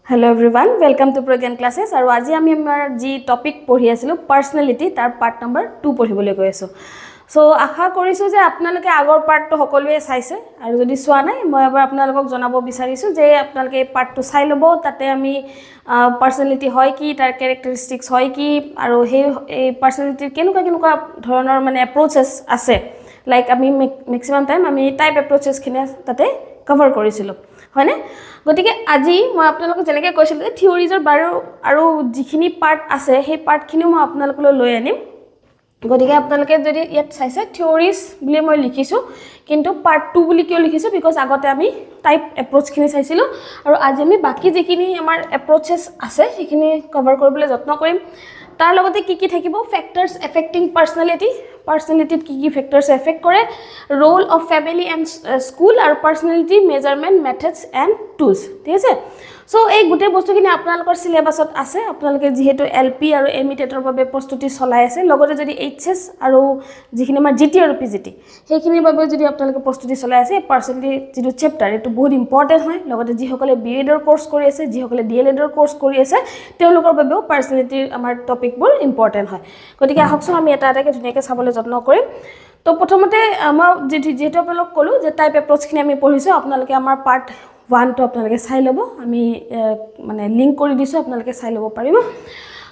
Hello everyone, welcome to PRO-GYAN classes. আৰু আজি আমি আমাৰ যি টপিক পঢ়ি আছিলো পাৰ্সোনালিটি তাৰ পাৰ্ট নম্বৰ 2 পঢ়িবলৈ গৈ আছো। সো আশা কৰিছো যে আপোনালোকে আগৰ পাৰ্টটো সকলোৱে চাইছে আৰু যদি চোৱা নাই মই এবাৰ আপোনালোকক জনাব বিচাৰিছো যে আপোনালোকে এই পাৰ্টটো চাই ল'ব। তাতে আমি পাৰ্সোনালিটি হয় কি, তাৰ ক্যাৰেক্টাৰিষ্টিক্স হয় কি, আৰু এই পাৰ্সোনালিটিৰ কেনেকুৱা ধৰণৰ মানে এপ্ৰোচেছ আছে। লাইক আমি ম্যাক্সিমাম টাইম আমি টাইপ এপ্ৰোচেছ খিনি তাতে কভাৰ কৰিছিলো, হয়নে? গতিকে আজি মই আপোনালোকক যেনেকৈ কৈছিলোঁ যে থিওৰিজৰ বাৰু আৰু যিখিনি পাৰ্ট আছে সেই পাৰ্টখিনিও মই আপোনালোকলৈ লৈ আনিম। গতিকে আপোনালোকে যদি ইয়াত চাইছে থিওৰিজ বুলি মই লিখিছোঁ, কিন্তু পাৰ্ট 2 বুলি কিয় লিখিছোঁ বিকজ আগতে আমি টাইপ এপ্ৰোচখিনি চাইছিলোঁ আৰু আজি আমি বাকি যিখিনি আমাৰ এপ্ৰোচেছ আছে সেইখিনি কভাৰ কৰিবলৈ যত্ন কৰিম। তাৰ লগতে কি থাকিব, ফেক্টৰছ এফেক্টিং পাৰ্সোনালিটিত কি ফেক্টৰছ এফেক্ট কৰে, roll of family and school আৰু পাৰ্সোনালিটি মেজাৰমেণ্ট মেথডছ এণ্ড টুলছ, ঠিক আছে? সো এই গোটেই বস্তুখিনি আপোনালোকৰ সিলেবাছত আছে। আপোনালোকে যেহেতু এলপি আৰু এমই টেটৰ বাবে প্ৰস্তুতি চলাই আছে, লগতে যদি এইচএস আৰু যিখিনি আমাৰ জিটি আৰু পিজিটি সেইখিনিৰ বাবে যদি আপোনালোকে প্ৰস্তুতি চলাই আছে, পাৰ্সোনালিটি যিটো চেপ্টাৰ এইটো বহুত ইম্পৰ্টেণ্ট হয়। লগতে যিসকলে বিএডৰ কোৰ্স কৰি আছে, যিসকলে ডিএলএডৰ কোৰ্স কৰি আছে, তেওঁলোকৰ বাবেও পাৰ্সোনালিটিৰ আমাৰ টপিকবোৰ ইম্পৰ্টেণ্ট হয়। গতিকে আহকচোন আমি এটা এটাকৈ ধুনীয়াকৈ চাবলৈ যত্ন কৰিম। তো প্ৰথমতে মই যেহেতু আপোনালোক ক'লোঁ যে টাইপ এপ্ৰোচখিনি আমি পঢ়িছোঁ, আপোনালোকে আমাৰ পাৰ্ট 1 টো আপোনালোকে চাই ল'ব। আমি মানে লিংক কৰি দিছোঁ, আপোনালোকে চাই ল'ব পাৰিব।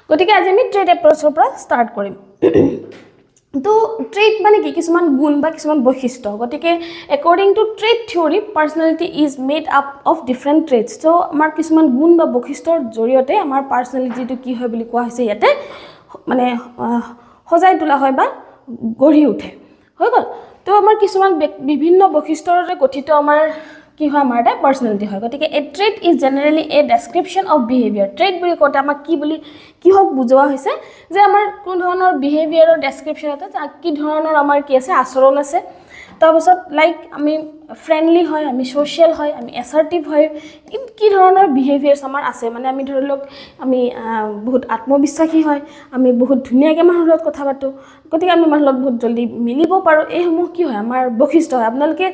গতিকে আজি আমি ট্ৰেড এপ্ৰোচৰ পৰা ষ্টাৰ্ট কৰিম। তো ট্ৰেড মানে কি, কিছুমান গুণ বা কিছুমান বৈশিষ্ট্য। গতিকে according to trait theory personality is made up of different traits. তো আমাৰ কিছুমান গুণ বা বৈশিষ্ট্যৰ জৰিয়তে আমাৰ পাৰ্সোনালিটিটো কি হয় বুলি কোৱা হৈছে ইয়াতে মানে সজাই তোলা হয় বা গঢ়ি উঠে, হৈ গ'ল। তো আমাৰ কিছুমান বিভিন্ন বৈশিষ্ট্যৰে গঠিত আমাৰ কি হয়, আমাৰ এটা পাৰ্সোনালিটি হয়। গতিকে এ trade is generally A description of behaviour. Trade বুলি কওঁতে আমাক কিহক বুজোৱা হৈছে যে আমাৰ কোন ধৰণৰ বিহেভিয়াৰৰ ডেছক্ৰিপশ্যন এটা, কি ধৰণৰ আমাৰ কি আছে, আচৰণ আছে। তাৰপিছত লাইক আমি ফ্ৰেণ্ডলি হয়, আমি ছ'চিয়েল হয়, আমি এছাৰ্টিভ হয়, কি ধৰণৰ বিহেভিয়াৰ্ছ আমাৰ আছে। মানে আমি ধৰি লওক আমি বহুত আত্মবিশ্বাসী হয়, আমি বহুত ধুনীয়াকৈ মানুহৰ লগত কথা পাতোঁ, গতিকে আমি মানুহৰ লগত বহুত জলদি মিলিব পাৰোঁ। এইসমূহ কি হয়, আমাৰ বৈশিষ্ট্য হয়। আপোনালোকে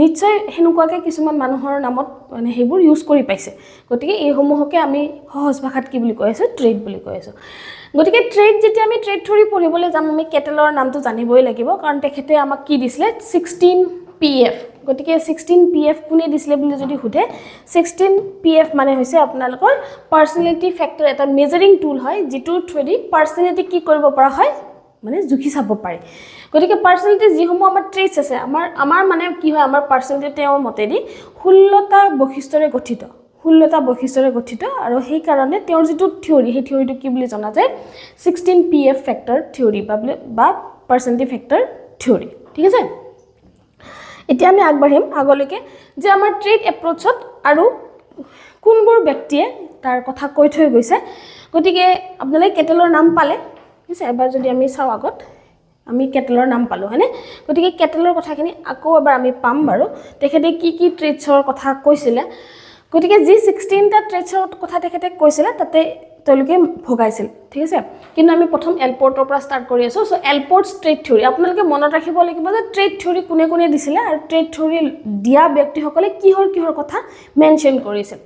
নিশ্চয় সেনেকুৱাকৈ কিছুমান মানুহৰ নামত মানে সেইবোৰ ইউজ কৰি পাইছে। গতিকে এইসমূহকে আমি সহজ ভাষাত কি বুলি কৈ আছোঁ, ট্ৰেড বুলি কৈ আছোঁ। গতিকে ট্ৰেড যেতিয়া আমি ট্ৰেড থিওৰি পঢ়িবলৈ যাম, আমি কেটেলৰ নামটো জানিবই লাগিব, কাৰণ তেখেতে আমাক কি দিছিলে, 16 PF। গতিকে 16 PF কোনে দিছিলে বুলি যদি সোধে, 16 PF মানে হৈছে আপোনালোকৰ পাৰ্সোনালিটি ফেক্টৰ এটা মেজাৰিং টুল হয়, যিটোৰ থ্ৰুদি পাৰ্সোনালিটি কি কৰিব পৰা হয়, মানে জুখি চাব পাৰে। গতিকে পাৰ্সোনালিটি যিসমূহ আমাৰ ট্ৰেটছ আছে, আমাৰ মানে কি হয়, আমাৰ পাৰ্সোনালিটি তেওঁৰ মতেদি 16টা বৈশিষ্ট্যৰে গঠিত, 16টা বৈশিষ্ট্যৰে গঠিত। আৰু সেইকাৰণে তেওঁৰ যিটো থিওৰি, সেই থিওৰিটো কি বুলি জনা যায়, 16 PF ফেক্টৰ থিওৰি বা পাৰ্সোনালিটি ফেক্টৰ থিওৰি, ঠিক আছে? এতিয়া আমি আগবাঢ়িম আগলৈকে যে আমাৰ ট্ৰেড এপ্ৰোচত আৰু কোনবোৰ ব্যক্তিয়ে তাৰ কথা কৈ থৈ গৈছে। গতিকে আপোনালোকে কেটেলৰ নাম পালে, ঠিক আছে? এবাৰ যদি আমি চাওঁ, আগত আমি কেটেলৰ নাম পালোঁ, হয়নে? গতিকে কেটেলৰ কথাখিনি আকৌ এবাৰ আমি পাম বাৰু, তেখেতে কি ট্ৰেডছৰ কথা কৈছিলে। গতিকে যি 16টা ট্ৰেডছৰ কথা তেখেতে কৈছিলে তাতে তেওঁলোকে ভগাইছিল, ঠিক আছে? কিন্তু আমি প্ৰথম এলপৰ্টৰ পৰা ষ্টাৰ্ট কৰি আছোঁ। চ' এলপৰ্টছ ট্ৰেড থিওৰি আপোনালোকে মনত ৰাখিব লাগিব যে ট্ৰেড থিওৰি কোনে দিছিলে আৰু ট্ৰেড থিওৰি দিয়া ব্যক্তিসকলে কিহৰ কথা মেনশ্যন কৰিছিল।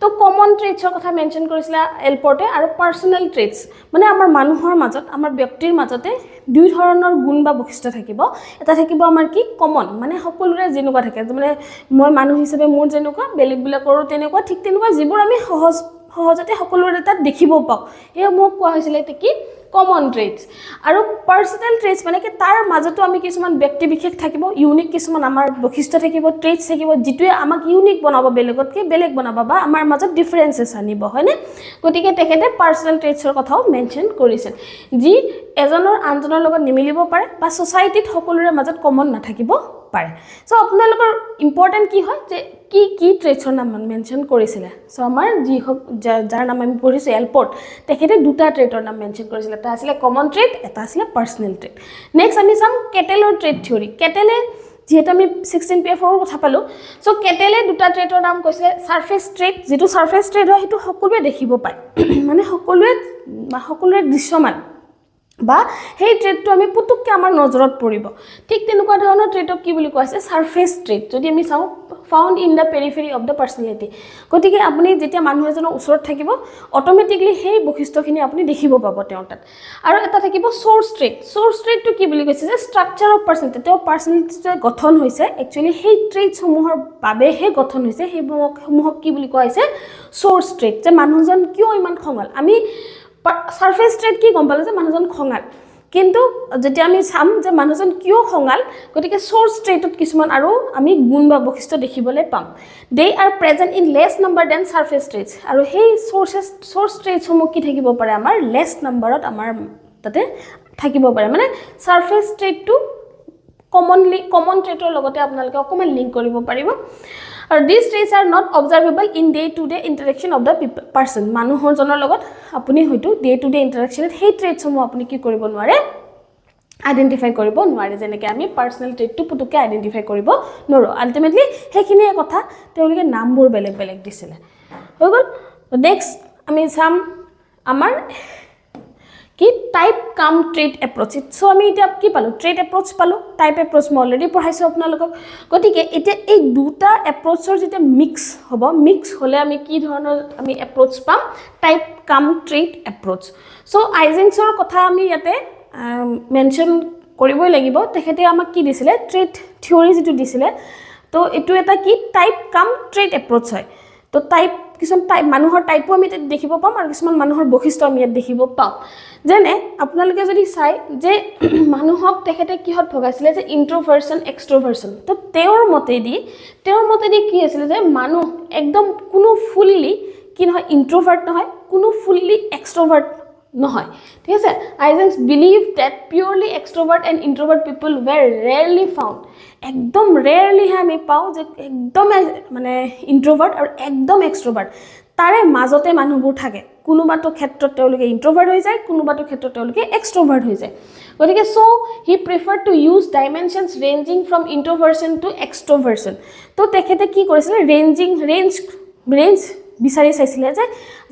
তো কমন ট্ৰেডছৰ কথা মেনশ্যন কৰিছিলে এলপৰ্টে, আৰু পাৰ্সোনেল ট্ৰেডছ মানে আমাৰ মানুহৰ মাজত, আমাৰ ব্যক্তিৰ মাজতে দুই ধৰণৰ গুণ বা বৈশিষ্ট্য থাকিব। এটা থাকিব আমাৰ কি কমন, মানে সকলোৰে যেনেকুৱা থাকে, মানে মই মানুহ হিচাপে মোৰ যেনেকুৱা, বেলেগবিলাকৰো তেনেকুৱা, ঠিক তেনেকুৱা যিবোৰ আমি সহজতে সকলোৰে তাত দেখিব পাওঁ, সেইসমূহক কোৱা হৈছিলে কি কমন ট্ৰেডছ। আৰু পাৰ্সোনেল ট্ৰেডছ মানে কি তাৰ মাজতো আমি কিছুমান ব্যক্তি বিশেষ থাকিব, ইউনিক কিছুমান আমাৰ বৈশিষ্ট্য থাকিব, ট্ৰেডছ থাকিব, যিটোৱে আমাক ইউনিক বনাব, বেলেগতকৈ বেলেগ বনাব বা আমাৰ মাজত ডিফাৰেঞ্চেছ আনিব, হয়নে? গতিকে তেখেতে পাৰ্সোনেল ট্ৰেডছৰ কথাও মেনশ্যন কৰিছিল, যি এজনৰ আনজনৰ লগত নিমিলিব পাৰে বা ছ'চাইটিত সকলোৰে মাজত কমন নাথাকিব পাৰে। চ' আপোনালোকৰ ইম্পৰ্টেণ্ট কি হয় যে কি ট্ৰেডছৰ নাম মেনশ্যন কৰিছিলে। চ' আমাৰ যাৰ নাম আমি পঢ়িছোঁ এলপৰ্ট, তেখেতে দুটা ট্ৰেডৰ নাম মেনশ্যন কৰিছিলে, এটা আছিলে কমন ট্ৰেড, এটা আছিলে পাৰ্সোনেল ট্ৰেড। নেক্সট আমি চাম কেটেলৰ ট্ৰেড থিওৰি। কেটেলে যিহেতু আমি 16 PFৰ কথা পালোঁ, চ' কেটেলে দুটা ট্ৰেডৰ নাম কৈছিলে, ছাৰ্ফেচ ট্ৰেড, যিটো ছাৰ্ফেচ ট্ৰেড হয় সেইটো সকলোৱে দেখিব পায়, মানে সকলোৰে দৃশ্যমান, বা সেই ট্ৰেটটো আমি পুতুককৈ আমাৰ নজৰত পৰিব ঠিক তেনেকুৱা ধৰণৰ ট্ৰেটক কি বুলি কোৱা হৈছে সাৰফেস ট্ৰেট যদি আমি চাওঁ found in the periphery of the personality গতিকে আপুনি যেতিয়া মানুহ এজনৰ ওচৰত থাকিব অট'মেটিকলি সেই বৈশিষ্ট্যখিনি আপুনি দেখিব পাব তেওঁৰ তাত আৰু এটা থাকিব সোৰ্স ট্ৰেটটো কি বুলি কৈছে যে ষ্ট্ৰাকচাৰ অফ পাৰ্চনেলিটি তেওঁৰ পাৰ্চনেলিটিটো গঠন হৈছে একচুৱেলি সেই ট্ৰেটসমূহৰ বাবেহে গঠন হৈছে সেইসমূহক কি বুলি কোৱা হৈছে সোৰ্স ট্ৰেট যে মানুহজন কিয় ইমান খঙাল আমি সাৰফেস ট্ৰেট কি গম পালো যে মানুহজন খঙাল কিন্তু যেতিয়া আমি চাম যে মানুহজন কিয় খঙাল গতিকে সোৰ্স ট্ৰেটত কিছুমান আৰু আমি গুণ বা বৈশিষ্ট্য দেখিবলৈ পাম they are present in less number than surface traits আৰু সেই সোৰ্স ট্ৰেটসমূহ কি থাকিব পাৰে আমাৰ লেছ নাম্বাৰত আমাৰ তাতে থাকিব পাৰে মানে সাৰফেস ট্ৰেটটো কমন ট্ৰেটৰ লগতে আপোনালোকে অকমান লিংক কৰিব পাৰিব আৰু these traits are not observable in day to day interaction of the person মানুহজনৰ লগত আপুনি হয়তো day to day interaction সেই ট্ৰেটছ সমূহ আপুনি কি কৰিব নোৱাৰে আইডেন্টিফাই কৰিব নোৱাৰে যেনেকৈ আমি পাৰ্সোনাল ট্ৰেটটো পুতুকে আইডেন্টিফাই কৰিব নোৱাৰো আলটিমেটলি সেইখিনিয়ে কথা তেওঁলোকে নামবোৰ বেলেগ বেলেগ দিছিলে হৈ গ'ল নেক্সট আমি চাম আমাৰ কি টাইপ কাম ট্ৰেট এপ্ৰোচ সো আমি এটা কি পালো ট্ৰেট এপ্ৰোচ পালো টাইপ এপ্ৰোচ মই অলৰেডি পঢ়াইছো আপোনালোকক গতিকে এতিয়া এই দুটা এপ্ৰোচৰ যেটা মিক্স হলে আমি কি ধৰণৰ আমি এপ্ৰোচ পাম টাইপ কাম ট্ৰেট এপ্ৰোচ সো আইজেন্সৰ কথা আমি ইয়াতে মেনশন কৰিবই লাগিব তেখেতে আমাক কি দিছিলে ট্ৰেট থিওৰি যেটো দিছিলে তো এটো এটা কি টাইপ কাম ট্ৰেট এপ্ৰোচ হয় তো টাইপ কিছুমান টাইপ মানুহৰ টাইপো আমি দেখিব পাম আৰু কিছুমান মানুহৰ বৈশিষ্ট্য আমি ইয়াত দেখিব পাম যেনে আপোনালোকে যদি চাই যে মানুহক তেখেতে কিহত ভগাইছিলে যে ইন্ট্ৰোভাৰ্সন এক্সট্ৰোভাৰ্সন তো তেওঁৰ মতেদি কি আছিল যে মানুহ একদম কোনো ফুললি কি নহয় ইন্ট্ৰোভাৰ্ট নহয় কোনো ফুললি এক্সট্ৰোভাৰ্ট নহয় ঠিক আছে Eysenck believe that purely extrovert and introvert people were rarely found একদম ৰেয়াৰলি আমি পাওঁ যে একদম মানে ইন্ট্ৰোভাৰ্ট আৰু একদম এক্সট্ৰোভাৰ্ট তাৰে মাজতে মানুহবোৰ থাকে কোনোবাটো ক্ষেত্ৰত তেওঁলোকে ইন্ট্ৰোভাৰ্ট হৈ যায় কোনোবাটো ক্ষেত্ৰত তেওঁলোকে এক্সট্ৰোভাৰ্ট হৈ যায় গতিকে so he prefer to use dimensions ranging from introversion to extroversion তো তেখেতে কি কৰিছিলে ৰেঞ্জ বিচাৰি চাইছিলে যে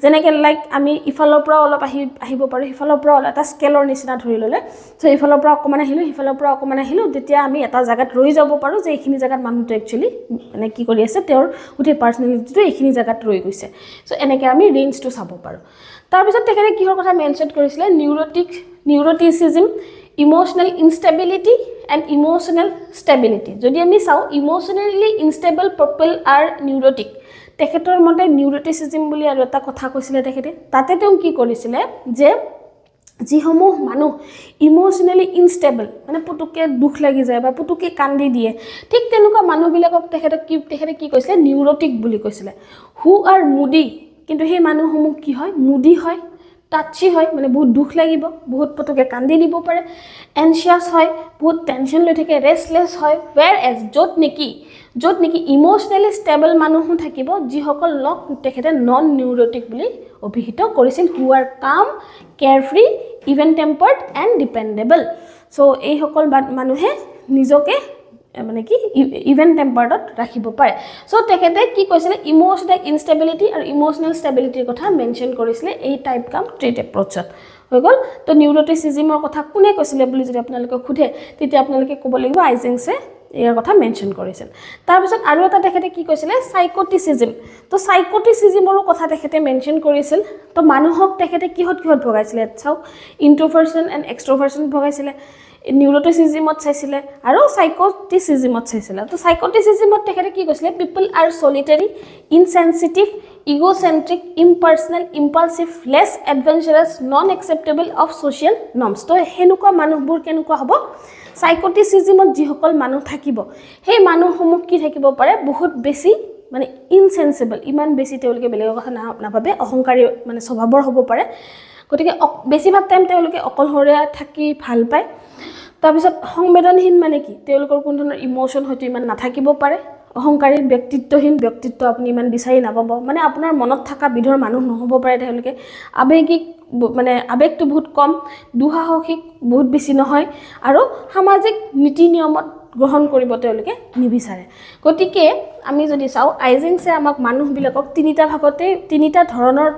যেনেকৈ লাইক আমি ইফালৰ পৰা অলপ আহিব পাৰো ইফালৰ পৰা এটা স্কেলৰ নিচিনা ধৰি ললে সো ইফালৰ পৰা অকমান আহিলো ইফালৰ পৰা অকমান আহিলো তেতিয়া আমি এটা জায়গাত ৰৈ যাব পাৰো যে এইখিনি জায়গাত মানুহটো একচুয়ালি মানে কি কৰি আছে তেওঁৰ উঠে পাৰ্সনেলিটিটো এইখিনি জায়গাত ৰৈ গৈছে সো এনেকৈ আমি ৰেঞ্জটো চাব পাৰো তাৰ পিছত তেখেতে কিহৰ কথা মেনশন কৰিছিলে নিউৰোটিসিজম ইমোশনাল ইনষ্টেবিলিটি এণ্ড ইমোশনাল ষ্টেবিলিটি যদি আমি চাও ইমোশনালি ইনষ্টেবল পিপল আৰ নিউৰোটিক তেখেতৰ মতে নিউৰোটিসিজম বুলি আৰু এটা কথা কৈছিলে তেখেতে তাতে তেওঁ কি কৰিছিলে যে যিসমূহ মানুহ ইমোশনালি ইনষ্টেবল মানে পুতুকে দুখ লাগি যায় বা পুতুকে কান্দি দিয়ে ঠিক তেনেকুৱা মানুহবিলাকক তেখেতে কি কৈছিলে নিউৰোটিক বুলি কৈছিলে হু আৰ মুডি কিন্তু সেই মানুহসমূহ কি হয় মুডি হয় টাচি হয় মানে বহুত দুখ লাগিব বহুত পুতুকে কান্দি দিব পাৰে এনশিয়াস হয় বহুত টেনশন লৈ থাকে ৰেষ্টলেছ হয় ওয়্যাৰ এজ য'ত নেকি ইমোশনালি ষ্টেবল মানুহ থাকিব যিসকল লোক তেখেতে নন নিউৰোটিক বুলি অভিহিত কৰিছিল who are calm carefree even tempered and dependable so এই সকল মানুহে নিজকে মানে কি ইভেন টেম্পাৰ্ডত ৰাখিব পাৰে সো তেখেতে কি কৈছিলে ইমোশনাল ইনষ্টেবিলিটি আৰু ইমোশনাল ষ্টেবিলিটিৰ কথা মেনশন কৰিছিলে এই টাইপ কাম ট্ৰেট এপ্ৰোচত হৈ গ'ল তো নিউৰোটিসিজমৰ কথা কোনে কৈছিলে বুলি যদি আপোনালোকে খুধে তেতিয়া আপোনালোকে ক'ব লাগিব আইজেন্সে ইয়াৰ কথা মেনশন কৰিছিল তাৰ পিছত আৰু এটা তেখেতে কি কৈছিলে সাইকোটিসিজম তো সাইকোটিসিজমৰ কথা তেখেতে মেনশন কৰিছিল তো মানুহক তেখেতে কিহত ভগাইছিলে চাও ইন্ট্ৰোভাৰ্সন এণ্ড এক্সট্ৰোভাৰ্সন ভগাইছিলে নিউৰোটিসিজমত চাইছিলে আৰু সাইকোটিসিজমত চাইছিলে তো সাইকোটিসিজমত তেখেতে কি কৈছিলে people are solitary insensitive egocentric impersonal impulsive less adventurous non acceptable of social norms তো হেনুকা মানুহবোৰ কেনেকুৱা হ'ব সাইকোটিসিজমত যিসকল মানুহ থাকিব সেই মানুহসমূহ কি থাকিব পাৰে বহুত বেছি মানে ইনসেন্সিবল ইমান বেছি তেওঁলোকে বেলেগৰ কথা নাভাবে অহংকাৰী মানে স্বভাৱৰ হ'ব পাৰে গতিকে বেছিভাগ টাইম তেওঁলোকে অকলহৰীয়া থাকি ভাল পায় তাৰ পিছত সংবেদনহীন মানে কি তেওঁলোকৰ কোনো ধৰণৰ ইমোশন হয়তো ইমান নাথাকিব পাৰে অহংকাৰী ব্যক্তিত্বহীন ব্যক্তিত্ব আপুনি ইমান বিচাৰি নাপাব মানে আপোনাৰ মনত থকা বিধৰ মানুহ নহ'ব পাৰে তেওঁলোকে আবেগিক মানে আবেগটো বহুত কম দুঃসাহসিক বহুত বেছি নহয় আৰু সামাজিক নীতি নিয়মত গ্ৰহণ কৰিব তেওঁলোকে নিবিচাৰে গতিকে আমি যদি চাও আইজেন্সে আমাক মানুহবিলাকক তিনিটা ধৰণৰ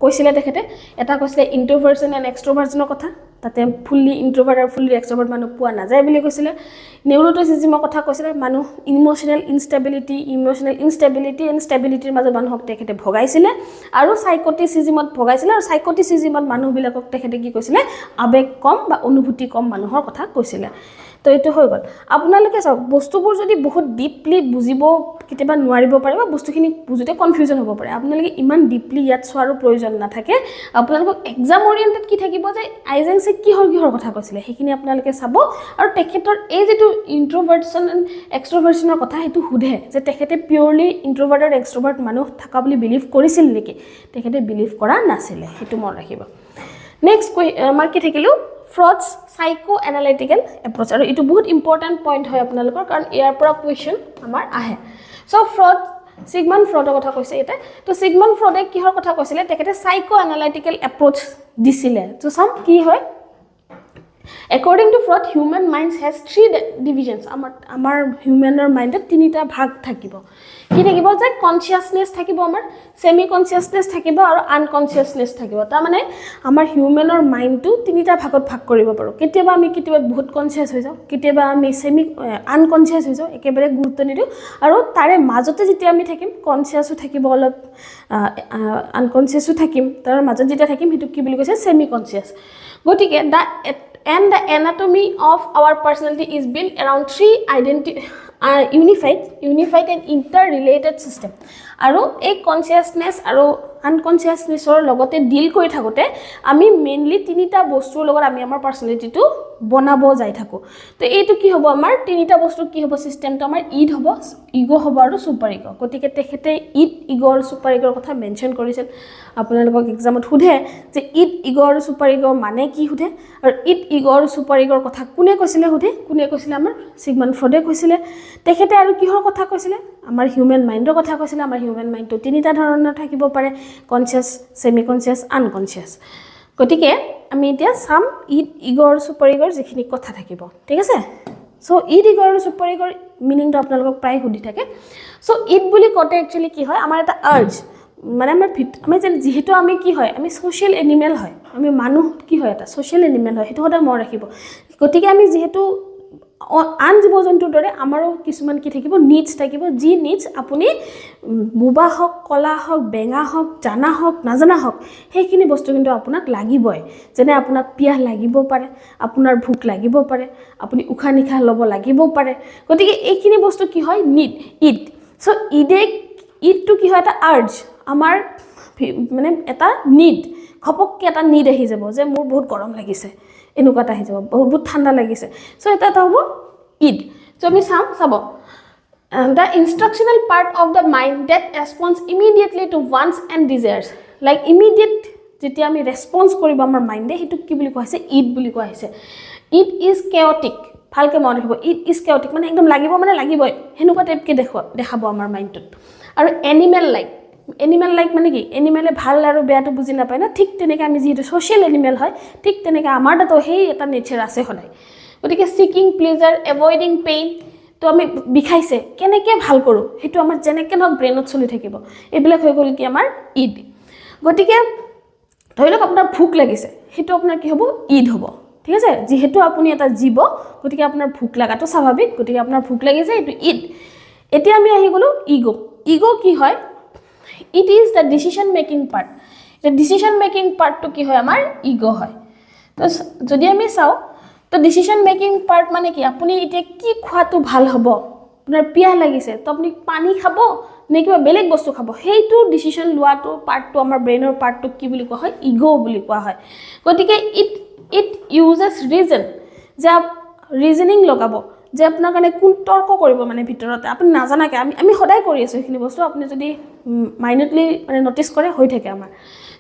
কৈছিলে তেখেতে এটা কৈছিলে ইন্ট্ৰোভাৰ্সন এণ্ড এক্সট্ৰোভাৰ্সনৰ কথা তাতে ফুল্লি ইন্ট্ৰোভাৰ্ট আৰু ফুল্লি এক্সট্ৰোভাৰ্ট মানুহ পোৱা নাযায় বুলি কৈছিলে নিউৰোটিচিজমৰ কথা কৈছিলে মানুহ ইমোশনাল ইনষ্টেবিলিটি এণ্ড ষ্টেবিলিটিৰ মাজত মানুহক তেখেতে ভগাইছিলে আৰু সাইকোটিচিজমত ভগাইছিলে আৰু সাইকোটিচিজমত মানুহবিলাকক তেখেতে কি কৈছিলে আবেগ কম বা অনুভূতি কম মানুহৰ কথা কৈছিলে তো এইটো হৈ গ'ল আপোনালোকে চাওক বস্তুবোৰ যদি বহুত ডিপলি বুজিব কেতিয়াবা নোৱাৰিব পাৰে বা বস্তুখিনি বুজোতে কনফিউজন হ'ব পাৰে আপোনালোকে ইমান ডিপলি ইয়াত চোৱাৰো প্ৰয়োজন নাথাকে আপোনালোকক এক্সাম অৰিয়েণ্টেড কি থাকিব যে আইজেন্সে কিহৰ কথা কৈছিলে সেইখিনি আপোনালোকে চাব আৰু তেখেতৰ এই যেটো ইন্ট্ৰোভাৰ্টছন এণ্ড এক্সট্ৰোভাৰ্টছনৰ কথা সেইটো সুধে যে তেখেতে পিউৰলি ইন্ট্ৰোভাৰ্ট আৰু এক্সট্ৰোভাৰ্ট মানুহ থকা বুলি বিলিভ কৰিছিল নেকি তেখেতে বিলিভ কৰা নাছিলে সেইটো মন ৰাখিব নেক্সট আমাৰ কি থাকিলো ফ্ৰডছ সাইকো এনালিটিক্যাল এপ্ৰোচ আৰু এটো বহুত ইম্পৰ্টেন্ট পইণ্ট হয় আপোনালোকৰ কাৰণ ইয়াৰ পৰা কোৱেশ্চন আমাৰ আহে সো ফ্ৰড সিগমণ্ড ফ্ৰডৰ কথা কৈছে এটা তো সিগমণ্ড ফ্ৰডে কিহৰ কথা কৈছিলে তেখেতে সাইকো এনালিটিক্যাল এপ্ৰোচ দিছিলে তো সাম কি হয় According to Freud, human minds has 3 divisions. Amar humaner mind tinita bhag thakibo. Ki thakibo je consciousness thakibo amar semi consciousness thakibo aru unconsciousness thakibo. Ta mane amar humaner mind tu tinita bhagot bhag koribo paru. Ketiaba ami ketiaba bahut conscious hoy jao, ketiaba ami semi unconscious hoy jao, ekebare gurutto nidiu aru tare majote jeti ami thakim conscious thakibo olop unconscious thakim tar majot jeta thakim hitu ki boli koise semi conscious. Gotike and the anatomy of our personality is built around 3 unified and interrelated system aru a consciousness aru unconsciousness or logote deal kori thakote ami mainly tinita bostur logot ami amar personality tu bonabo jai thako to etu ki hobo amar tinita bostur ki hobo system to amar id hobo ego hobo aru super ego kotike tekhete id ego aru super ego kotha mention korisil আপোনালোকক এক্সামত সুধে যে id ego aru super ego মানে কি সুধে আৰু id ego aru super ego কথা কোনে কৈছিলে সুধে কোনে কৈছিলে আমাৰ সিগমণ্ড ফ্ৰডে কৈছিলে তেখেতে আৰু কিহৰ কথা কৈছিলে আমাৰ হিউম্যান মাইন্ডৰ কথা কৈছিলে আমাৰ হিউম্যান মাইন্ড তো তিনিটা ধৰণৰ থাকিব পাৰে কনসিয়াস সেমি কনসিয়াস আনকনসিয়াস গতিকে আমি এতিয়া সাম id ego আৰু super ego যিখিনি কথা থাকিব ঠিক আছে সো id ego আৰু super ego মিনিংটো আপোনালোকক প্ৰায় সুধি থাকে সো id বুলি কতে একচুয়ালি কি হয় আমাৰ এটা আৰ্জ মানে আমি যেহেতু আমি কি হয় আমি সোশ্যাল এনিমেল হয় আমি মানুহ কি হয় এটা সোশ্যাল এনিমেল হয় হেতু হতে মন ৰাখিব গতিকে আমি যেহেতু আন জীৱ-জন্তুৰ দৰে আমাৰো কিছুমান কি থাকিব নিডস থাকিব জি নিডস আপুনি বুবা হক কলা হক বেঙা হক জানা হক নাজানা হক সেইখিনি বস্তু কিন্তু আপোনাক লাগিবই যেনে আপোনাক পিয়াহ লাগিব পাৰে আপোনাৰ ভুক লাগিব পাৰে আপুনি উখা নিখা লব লাগিব পাৰে গতিকে এইখিনি বস্তু কি হয় need it so it to কি হয় এটা আৰ্জ আমাৰ মানে এটা নিড খপককে এটা নিড আহি যাব যে মোৰ বহুত গৰম লাগিছে এনুকাটা আহি যাব বহুত ঠাণ্ডা লাগিছে সো এটা হ'ব ইড সো আমি চাব the instructional part of the mind that responds immediately to wants and desires like immediate যেতিয়া আমি ৰেসপন্স কৰিব আমাৰ মাইন্ডে হেতু কি বুলি কোৱা হৈছে ইড বুলি কোৱা হৈছে ইট ইজ chaotic ভালকে মন ৰাখিব ইট ইজ chaotic মানে একদম লাগিব মানে লাগিবই হেনুকা টাইপকে দেখাব আমাৰ মাইন্ডত আৰু এনিমেল লাইক মানে কি এনিমেলে ভাল আৰু বেয়াটো বুজি নাপায় না ঠিক তেনেকা আমি যেহেতু সোশ্যাল এনিমেল হয় ঠিক তেনেকা আমাৰ তো হেই এটা নেচাৰ আছে হলাই গতিকে সিকিং প্লেজাৰ এভয়েডিং পেইন তো আমি বিখাইছে কেনেকে ভাল কৰো হেতু আমাৰ জেনেকে নক ব্ৰেইনত চলি থাকিব এইবিলাক হৈ গল কি আমাৰ ইড গতিকে ধৰিলক আপোনাৰ ভুক লাগিছে হেতু আপোনাৰ কি হ'ব ইড হ'ব ঠিক আছে যেহেতু আপুনি এটা জীৱ গতিকে আপোনাৰ ভুক লাগাটো স্বাভাৱিক গতিকে আপোনাৰ ভুক লাগিছে এটো ইড এতিয়া আমি আহি গলো ইগো কি হয় it is the decision making part the decision making part to ki hoy amar ego hoy to jodi ami sao to decision making part mane ki apuni ite ki khwa tu bhal hobo apunar piya lagise to apni pani khabo ne kiba beleg bostu khabo heitu decision lua to part to amar brain or part to ki boli koa hoy ego boli koa hoy gotike it uses reason je reasoning logabo যে আপোনাৰ কানে কোন তৰ্ক কৰিব মানে ভিতৰতে আপুনি নাজানাকে আমি সদায় কৰি আছো এইখিনি বস্তু আপুনি যদি মাইনটলি মানে নটিস কৰে হৈ থাকে আমাৰ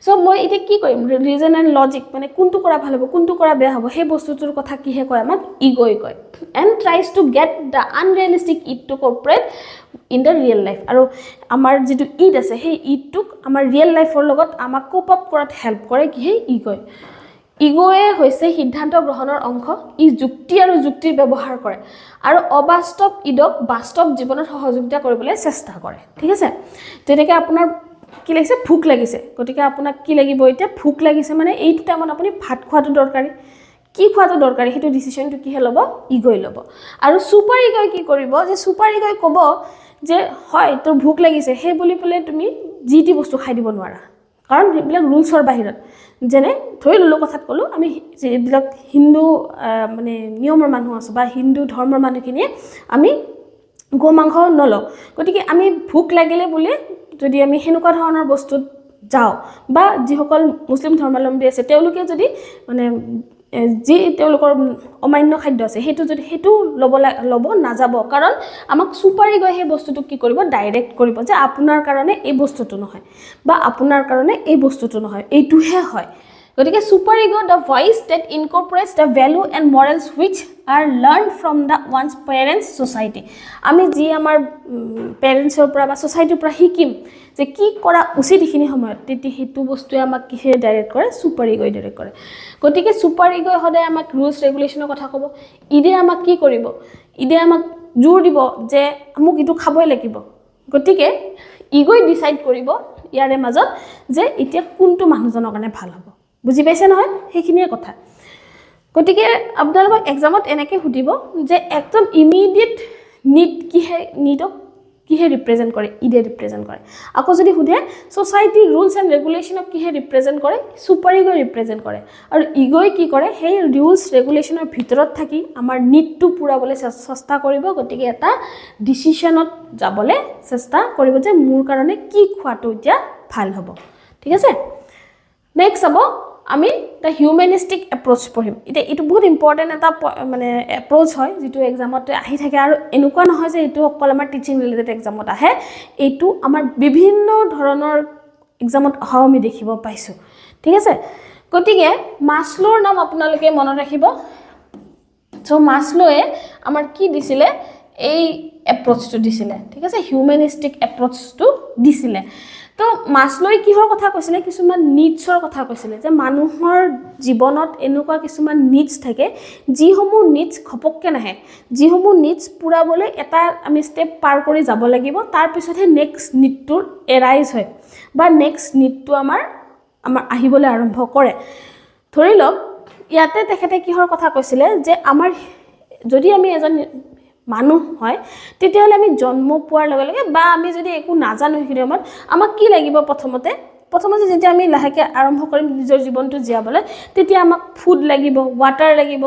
সো মই ইতে কি কৰিম ৰিজন এণ্ড লজিক মানে কোনটো কৰা ভাল হ'ব কোনটো কৰা বেয়া হ'ব সেই বস্তুটোৰ কথা কিহে কয় আমাক ইগোই কয় and tries to get the unrealistic it to cooperate in the real life আৰু আমাৰ যেটো ইট আছে সেই ইটটোক আমাৰ ৰিয়েল লাইফৰ লগত আমাক কোপ আপ কৰাত হেল্প কৰে কি হে ইগোই ইগোয়ে হৈছে সিদ্ধান্ত গ্ৰহণৰ অংশ ই যুক্তি আৰু যুক্তিৰ ব্যৱহাৰ কৰে আৰু অবাস্তৱ ইদক বাস্তৱ জীৱনত সহযোগিতা কৰিবলৈ চেষ্টা কৰে ঠিক আছে তেনেকে আপোনাৰ কি লাগিছে ভুক লাগিছে গতিকে আপোনাক কি লাগিব এতিয়া ভুক লাগিছে মানে এইটো টাইমত আপুনি ভাত খোৱাটো দৰকাৰী কি খোৱাটো দৰকাৰী সেইটো ডিসিশনটো কিহে ল'ব ইগোই ল'ব আৰু সুপাৰ ইগোই কি কৰিব যে সুপাৰ ইগোই ক'ব যে হয় তোৰ ভোক লাগিছে হে বুলি পলে তুমি জিটি বস্তু খাই দিব নোৱাৰা কাৰণ এইবিলাক ৰুলছৰ বাহিৰত যেনে ধৰি ললো কথাত কলো আমি যেবিলাক হিন্দু মানে নিয়মৰ মানুহ আছে বা হিন্দু ধৰ্মৰ মানুহখিনিয়ে আমি গো মাংস নলও গতিকে আমি ভোক লাগিলে বুলি যদি আমি হেনুকা ধৰণৰ বস্তু যাও বা যিসকল মুসলিম ধৰ্মাৱলম্বী আছে তেওঁলোকে যদি মানে যি তেওঁলোকৰ অমান্য খাদ্য আছে হেতু যদি হেতু লব নাযাব কাৰণ আমাক সুপাৰি গৈ হে বস্তুটো কি কৰিব ডাইৰেক্ট কৰিব যে আপোনাৰ কাৰণে এই বস্তুটো নহয় বা আপোনাৰ কাৰণে এই বস্তুটো নহয় এইটোহে হয় গতিকে super ego the voice that incorporates the value and morals which are learned from the one's parents society আমি যি আমাৰ পেৰেন্টছৰ পৰা বা সোসাইটিৰ পৰা শিকিম যে কি কৰা উচিত ইখিনি সময়ত তেতি হেতু বস্তুৱে আমাক কিহে ডাইৰেক্ট কৰে সুপাৰ ইগোই ডাইৰেক্ট কৰে গতিকে সুপাৰ ইগোই সদায় আমাক ৰুলছ ৰেগুলেশনৰ কথা ক'ব ইদে আমাক কি কৰিব ইদে আমাক জোৰ দিব যে আমুক ইটো খাবই লাগিব গতিকে ইগোই ডিসাইড কৰিব ইয়াৰে মাজত যে এতিয়া কোনটো মানুহজনৰ কাৰণে ভাল হ'ব বুজি পাইছে নহয় হেখিনিয়ে কথা গতিকে আপোনালোকক এক্সামত এনেকৈ সুধিব যে একদম ইমিডিয়েট নিড কিহে ৰিপ্ৰেজেন্ট কৰে ইডে ৰিপ্ৰেজেন্ট কৰে আকৌ যদি সুধে সোসাইটি ৰুলছ এণ্ড ৰেগুলেশনক কিহে ৰিপ্ৰেজেন্ট কৰে সুপাৰ ইগোই ৰিপ্ৰেজেন্ট কৰে আৰু ইগোই কি কৰে সেই ৰুলছ ৰেগুলেশনৰ ভিতৰত থাকি আমাৰ নিডটো পুৰাবলৈ চেষ্টা কৰিব গতিকে এটা ডিসিশনত যাবলৈ চেষ্টা কৰিব যে মোৰ কাৰণে কি খোৱাটো এতিয়া ভাল হ'ব ঠিক আছে নেক্সট হ'ব আমি the humanistic approach পঢ়িম এটা বহুত ইম্পৰ্টেন্ট এটা মানে এপ্ৰোচ হয় যেটো এক্সামত আহি থাকে আৰু এনেকুৱা নহয় যে এটো অকল আমাৰ টিচিং ৰিলেটেড এক্সামত আহে এটো আমাৰ বিভিন্ন ধৰণৰ এক্সামত অহা আমি দেখিব পাইছো ঠিক আছে গতিকে মাসলোৰ নাম আপোনালোকে মনত ৰাখিব সো মাসলোয়ে আমাৰ কি দিছিলে এই এপ্ৰোচটো দিছিলে ঠিক আছে হিউম্যানিস্টিক এপ্ৰোচটো দিছিলে তো মাসলোই কিহৰ কথা কৈছিলে কিছুমান নিডছৰ কথা কৈছিলে যে মানুহৰ জীৱনত এনেকুৱা কিছুমান নিডছ থাকে যিসমূহ নিডছ খপককে নাহে যিসমূহ নিডছ পুৰাবলৈ এটা আমি স্টেপ পাৰ কৰি যাব লাগিব তাৰ পিছতহে নেক্সট নিডটো এৰাইজ হয় বা নেক্সট নিডটো আমাৰ আহিবলৈ আৰম্ভ কৰে ধৰি লওক ইয়াতে তেখেতে কিহৰ কথা কৈছিলে যে আমাৰ যদি আমি এজন মানুহ হয় তেতিয়াহলে আমি জন্ম পোৱাৰ লগে লগে বা আমি যদি একো নাজানো হিৰমত আমাক কি লাগিব প্ৰথমতে যেতিয়া আমি লাহেকে আৰম্ভ কৰিম নিজৰ জীৱনটো জিয়াবলৈ তেতিয়া আমাক ফুড লাগিব ওয়াটাৰ লাগিব